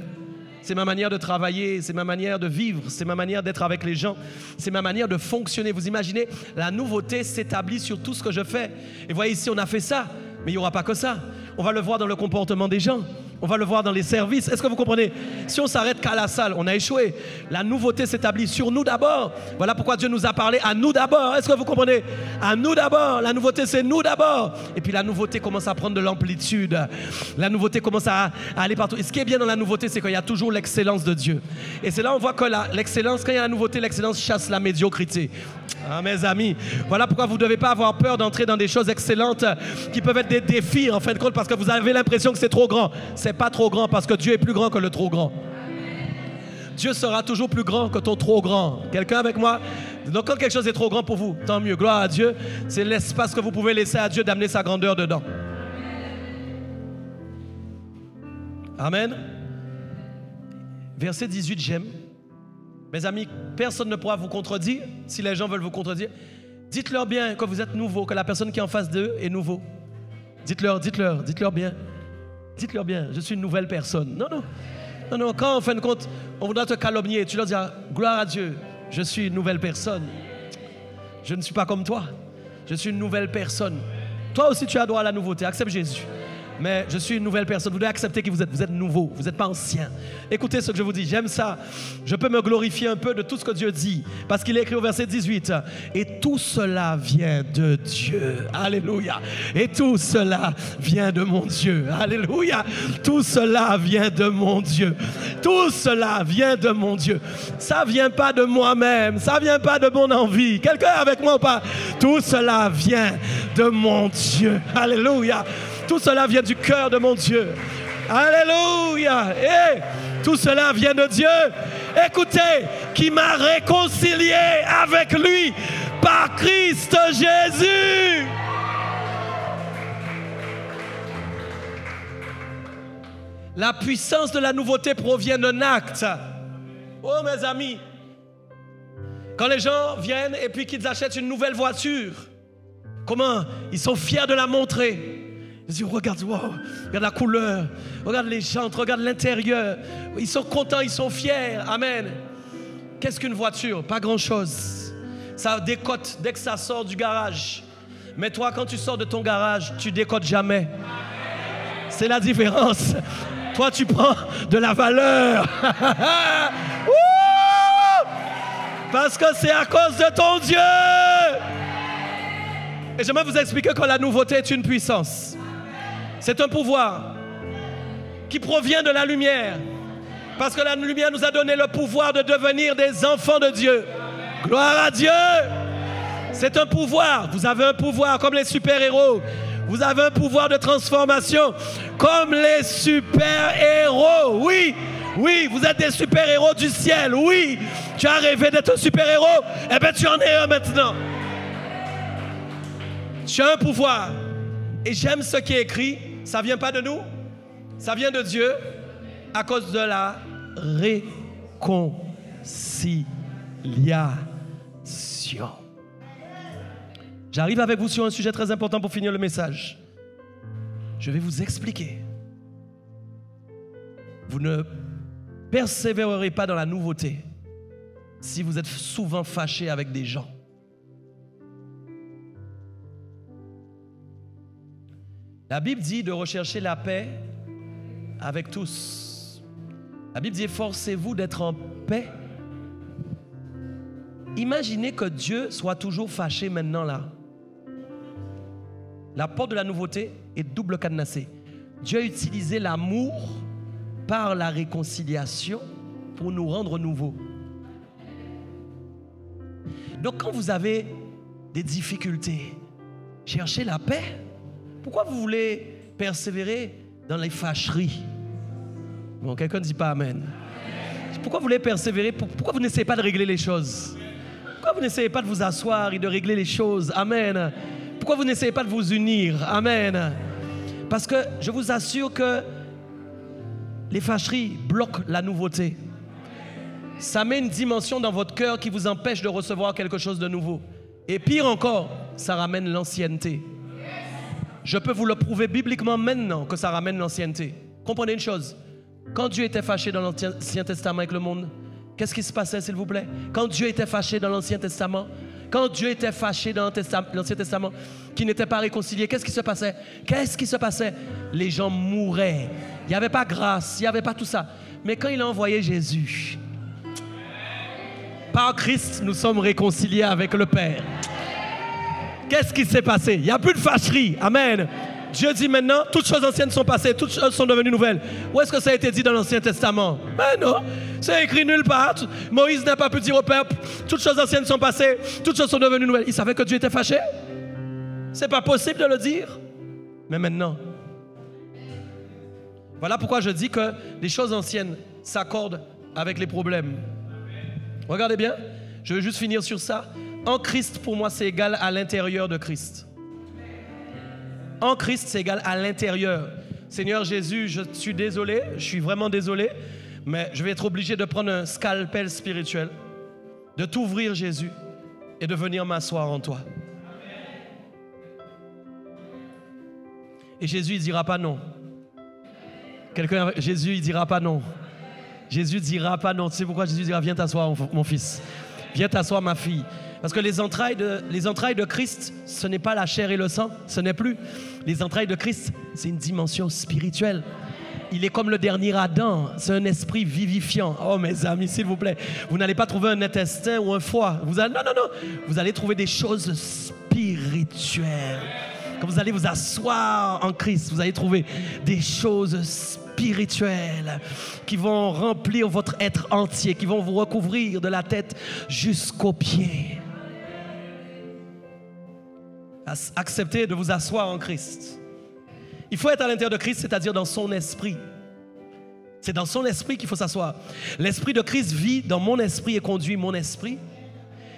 C'est ma manière de travailler, c'est ma manière de vivre, c'est ma manière d'être avec les gens, c'est ma manière de fonctionner. Vous imaginez, la nouveauté s'établit sur tout ce que je fais. Et voyez ici, on a fait ça, mais il n'y aura pas que ça. On va le voir dans le comportement des gens. On va le voir dans les services. Est-ce que vous comprenez? Si on s'arrête qu'à la salle, on a échoué. La nouveauté s'établit sur nous d'abord. Voilà pourquoi Dieu nous a parlé à nous d'abord. Est-ce que vous comprenez? À nous d'abord. La nouveauté, c'est nous d'abord. Et puis la nouveauté commence à prendre de l'amplitude. La nouveauté commence à aller partout. Et ce qui est bien dans la nouveauté, c'est qu'il y a toujours l'excellence de Dieu. Et c'est là on voit que l'excellence, quand il y a la nouveauté, l'excellence chasse la médiocrité. Ah, mes amis, voilà pourquoi vous ne devez pas avoir peur d'entrer dans des choses excellentes qui peuvent être des défis en fin de compte parce que vous avez l'impression que c'est trop grand. C'est pas trop grand parce que Dieu est plus grand que le trop grand. Dieu sera toujours plus grand que ton trop grand. Quelqu'un avec moi? Donc quand quelque chose est trop grand pour vous, tant mieux. Gloire à Dieu. C'est l'espace que vous pouvez laisser à Dieu d'amener sa grandeur dedans. Amen. Verset 18, j'aime. Mes amis, personne ne pourra vous contredire. Si les gens veulent vous contredire, dites-leur bien que vous êtes nouveau, que la personne qui est en face d'eux est nouveau. Dites-leur bien. Dites-leur bien, je suis une nouvelle personne. Non, quand en fin de compte, on voudra te calomnier, tu leur dis, gloire à Dieu, je suis une nouvelle personne. Je ne suis pas comme toi. Je suis une nouvelle personne. Toi aussi, tu as droit à la nouveauté. Accepte Jésus. Mais je suis une nouvelle personne. Vous devez accepter qui vous êtes. Vous êtes nouveau. Vous n'êtes pas ancien. Écoutez ce que je vous dis. J'aime ça. Je peux me glorifier un peu de tout ce que Dieu dit. Parce qu'il est écrit au verset 18. Et tout cela vient de Dieu. Alléluia. Et tout cela vient de mon Dieu. Alléluia. Tout cela vient de mon Dieu. Tout cela vient de mon Dieu. Ça ne vient pas de moi-même. Ça ne vient pas de mon envie. Quelqu'un est avec moi ou pas? Tout cela vient de mon Dieu. Alléluia. Tout cela vient du cœur de mon Dieu. Alléluia. Et tout cela vient de Dieu. Écoutez, qui m'a réconcilié avec lui par Christ Jésus. La puissance de la nouveauté provient d'un acte. Oh mes amis, quand les gens viennent et puis qu'ils achètent une nouvelle voiture, comment ils sont fiers de la montrer. Ils disent, regarde, wow, regarde la couleur, regarde les jantes, regarde l'intérieur. Ils sont contents, ils sont fiers. Amen. Qu'est-ce qu'une voiture? Pas grand-chose. Ça décote dès que ça sort du garage. Mais toi, quand tu sors de ton garage, tu décotes jamais. C'est la différence. Toi, tu prends de la valeur. Parce que c'est à cause de ton Dieu. Et j'aimerais vous expliquer que la nouveauté est une puissance. C'est un pouvoir qui provient de la lumière. Parce que la lumière nous a donné le pouvoir de devenir des enfants de Dieu. Gloire à Dieu. C'est un pouvoir. Vous avez un pouvoir comme les super-héros. Vous avez un pouvoir de transformation comme les super-héros. Oui, oui, vous êtes des super-héros du ciel. Oui, tu as rêvé d'être un super-héros. Eh bien, tu en es un maintenant. Tu as un pouvoir. Et j'aime ce qui est écrit. Ça ne vient pas de nous. Ça vient de Dieu à cause de la réconciliation. J'arrive avec vous sur un sujet très important pour finir le message. Je vais vous expliquer. Vous ne persévérerez pas dans la nouveauté si vous êtes souvent fâché avec des gens. La Bible dit de rechercher la paix avec tous. La Bible dit efforcez-vous d'être en paix. Imaginez que Dieu soit toujours fâché maintenant là. La porte de la nouveauté est double cadenassée. Dieu a utilisé l'amour par la réconciliation pour nous rendre nouveaux. Donc quand vous avez des difficultés, cherchez la paix. Pourquoi vous voulez persévérer dans les fâcheries? Bon, quelqu'un ne dit pas amen. Pourquoi vous voulez persévérer? Pourquoi vous n'essayez pas de régler les choses? Pourquoi vous n'essayez pas de vous asseoir et de régler les choses? Amen. Pourquoi vous n'essayez pas de vous unir? Amen. Parce que je vous assure que les fâcheries bloquent la nouveauté. Ça met une dimension dans votre cœur qui vous empêche de recevoir quelque chose de nouveau. Et pire encore, ça ramène l'ancienneté. Je peux vous le prouver bibliquement maintenant que ça ramène l'ancienneté. Comprenez une chose. Quand Dieu était fâché dans l'Ancien Testament avec le monde, qu'est-ce qui se passait, s'il vous plaît? Quand Dieu était fâché dans l'Ancien Testament, quand Dieu était fâché dans l'Ancien Testament, qui n'était pas réconcilié, qu'est-ce qui se passait? Qu'est-ce qui se passait? Les gens mouraient. Il n'y avait pas grâce, il n'y avait pas tout ça. Mais quand il a envoyé Jésus, par Christ, nous sommes réconciliés avec le Père. Qu'est-ce qui s'est passé? Il n'y a plus de fâcherie. Amen. Dieu dit maintenant, toutes choses anciennes sont passées, toutes choses sont devenues nouvelles. Où est-ce que ça a été dit dans l'Ancien Testament? Ben non, c'est écrit nulle part. Moïse n'a pas pu dire au peuple, toutes choses anciennes sont passées, toutes choses sont devenues nouvelles. Il savait que Dieu était fâché? C'est pas possible de le dire. Mais maintenant, voilà pourquoi je dis que les choses anciennes s'accordent avec les problèmes. Regardez bien, Je veux juste finir sur ça. En Christ, pour moi, c'est égal à l'intérieur de Christ. En Christ, c'est égal à l'intérieur. Seigneur Jésus, je suis désolé, je suis vraiment désolé, mais je vais être obligé de prendre un scalpel spirituel, de t'ouvrir Jésus et de venir m'asseoir en toi. Et Jésus, il ne dira pas non. Jésus, il ne dira pas non. Jésus ne dira pas non. Tu sais pourquoi Jésus dira, viens t'asseoir mon fils. Viens t'asseoir ma fille. Parce que les entrailles de Christ, ce n'est pas la chair et le sang, ce n'est plus. Les entrailles de Christ, c'est une dimension spirituelle. Il est comme le dernier Adam, c'est un esprit vivifiant. Oh mes amis, s'il vous plaît, vous n'allez pas trouver un intestin ou un foie. Non, vous allez trouver des choses spirituelles. Quand vous allez vous asseoir en Christ, vous allez trouver des choses spirituelles qui vont remplir votre être entier, qui vont vous recouvrir de la tête jusqu'aux pieds. Acceptez de vous asseoir en Christ. Il faut être à l'intérieur de Christ, c'est-à-dire dans son esprit. C'est dans son esprit qu'il faut s'asseoir. L'esprit de Christ vit dans mon esprit et conduit mon esprit.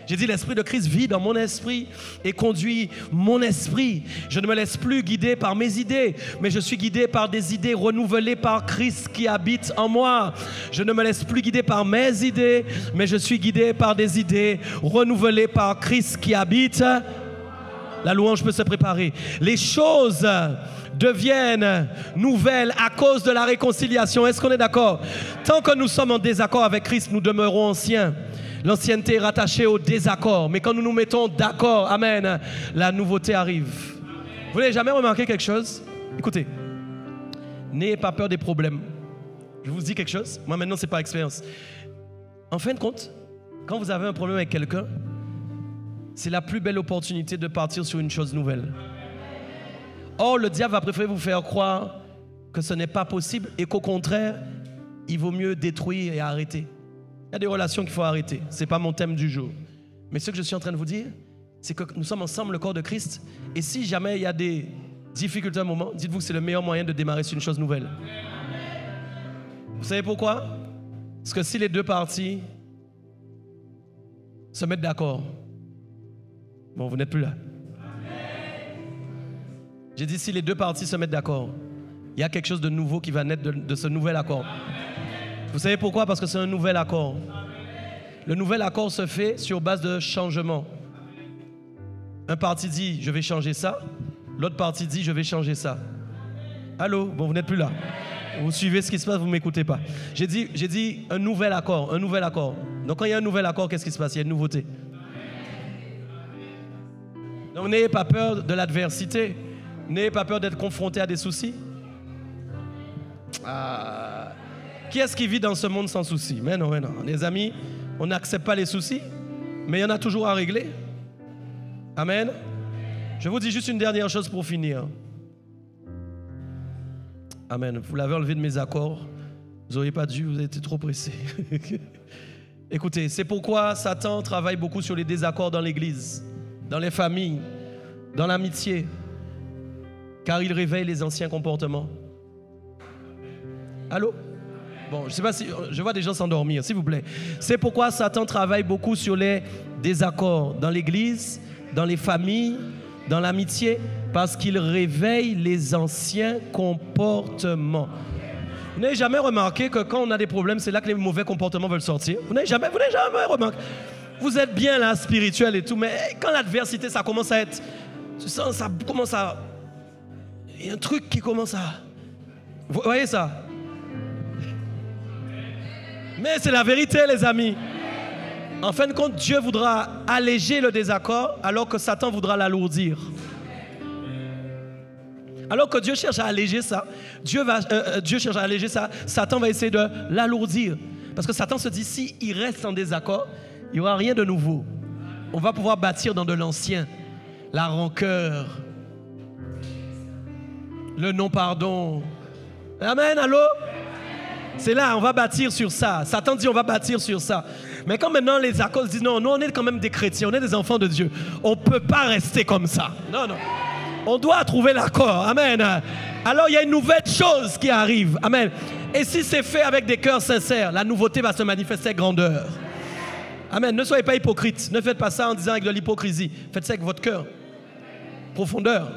J'ai dit l'esprit de Christ vit dans mon esprit et conduit mon esprit. Je ne me laisse plus guider par mes idées, mais je suis guidé par des idées renouvelées par Christ qui habite en moi. Je ne me laisse plus guider par mes idées, mais je suis guidé par des idées renouvelées par Christ qui habite. La louange peut se préparer. Les choses deviennent nouvelles à cause de la réconciliation. Est-ce qu'on est d'accord? Tant que nous sommes en désaccord avec Christ, nous demeurons anciens. L'ancienneté est rattachée au désaccord. Mais quand nous nous mettons d'accord, amen, la nouveauté arrive. Vous n'avez jamais remarqué quelque chose? Écoutez, n'ayez pas peur des problèmes. Je vous dis quelque chose. Moi maintenant, ce n'est pas expérience. En fin de compte, quand vous avez un problème avec quelqu'un, c'est la plus belle opportunité de partir sur une chose nouvelle. Or, le diable va préférer vous faire croire que ce n'est pas possible et qu'au contraire, il vaut mieux détruire et arrêter. Il y a des relations qu'il faut arrêter. Ce n'est pas mon thème du jour. Mais ce que je suis en train de vous dire, c'est que nous sommes ensemble le corps de Christ. Et si jamais il y a des difficultés à un moment, dites-vous que c'est le meilleur moyen de démarrer sur une chose nouvelle. Vous savez pourquoi? Parce que si les deux parties se mettent d'accord, bon, vous n'êtes plus là. J'ai dit si les deux parties se mettent d'accord, il y a quelque chose de nouveau qui va naître de ce nouvel accord. Vous savez pourquoi? Parce que c'est un nouvel accord. Le nouvel accord se fait sur base de changement. Un parti dit je vais changer ça, l'autre parti dit je vais changer ça. Allô? Bon, vous n'êtes plus là. Vous suivez ce qui se passe, vous ne m'écoutez pas. J'ai dit un nouvel accord, un nouvel accord. Donc quand il y a un nouvel accord, qu'est-ce qui se passe? Il y a une nouveauté. Donc n'ayez pas peur de l'adversité. N'ayez pas peur d'être confronté à des soucis. Qui est-ce qui vit dans ce monde sans soucis? Mais non. Les amis, on n'accepte pas les soucis, mais il y en a toujours à régler. Amen. Je vous dis juste une dernière chose pour finir. Amen. Vous l'avez enlevé de mes accords. Vous n'auriez pas dû, vous avez été trop pressé. Écoutez, c'est pourquoi Satan travaille beaucoup sur les désaccords dans l'église, dans les familles, dans l'amitié, car il réveille les anciens comportements. Allô? Bon, je ne sais pas si... Je vois des gens s'endormir, s'il vous plaît. C'est pourquoi Satan travaille beaucoup sur les désaccords dans l'église, dans les familles, dans l'amitié, parce qu'il réveille les anciens comportements. Vous n'avez jamais remarqué que quand on a des problèmes, c'est là que les mauvais comportements veulent sortir? Vous n'avez jamais remarqué? Vous êtes bien là, spirituel et tout, mais quand l'adversité, ça commence à être... Ça commence à... Il y a un truc qui commence à... Vous voyez ça? Mais c'est la vérité, les amis. En fin de compte, Dieu voudra alléger le désaccord alors que Satan voudra l'alourdir. Alors que Dieu cherche à alléger ça, Dieu cherche à alléger ça, Satan va essayer de l'alourdir. Parce que Satan se dit, s'il reste en désaccord, il n'y aura rien de nouveau. On va pouvoir bâtir dans de l'ancien. La rancœur, le non-pardon. Amen, allô? C'est là, on va bâtir sur ça. Satan dit, on va bâtir sur ça. Mais quand maintenant les accords disent, non, nous on est quand même des chrétiens, on est des enfants de Dieu. On ne peut pas rester comme ça. Non. On doit trouver l'accord. Amen. Alors il y a une nouvelle chose qui arrive. Amen. Et si c'est fait avec des cœurs sincères, la nouveauté va se manifester avec grandeur. Amen. Ne soyez pas hypocrite. Ne faites pas ça en disant avec de l'hypocrisie. Faites ça avec votre cœur. Profondeur.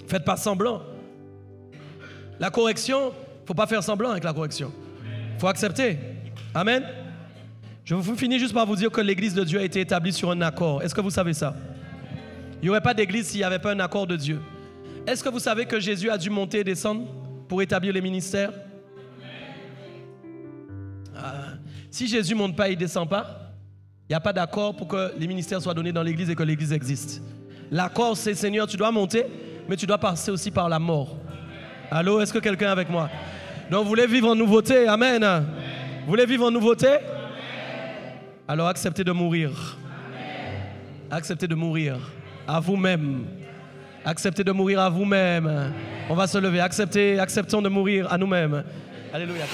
Faites pas semblant. La correction, il ne faut pas faire semblant avec la correction. Il faut accepter. Amen. Je vous finis juste par vous dire que l'église de Dieu a été établie sur un accord. Est-ce que vous savez ça? Il n'y aurait pas d'église s'il n'y avait pas un accord de Dieu. Est-ce que vous savez que Jésus a dû monter et descendre pour établir les ministères? Si Jésus ne monte pas et ne descend pas, il n'y a pas d'accord pour que les ministères soient donnés dans l'église et que l'église existe. L'accord, c'est Seigneur, tu dois monter, mais tu dois passer aussi par la mort. Allô, est-ce que quelqu'un est avec moi? Donc, vous voulez vivre en nouveauté? Amen. Vous voulez vivre en nouveauté? Amen. Alors, acceptez de mourir. Amen. Acceptez de mourir à vous-même. Acceptez de mourir à vous-même. On va se lever. Acceptons de mourir à nous-mêmes. Alléluia.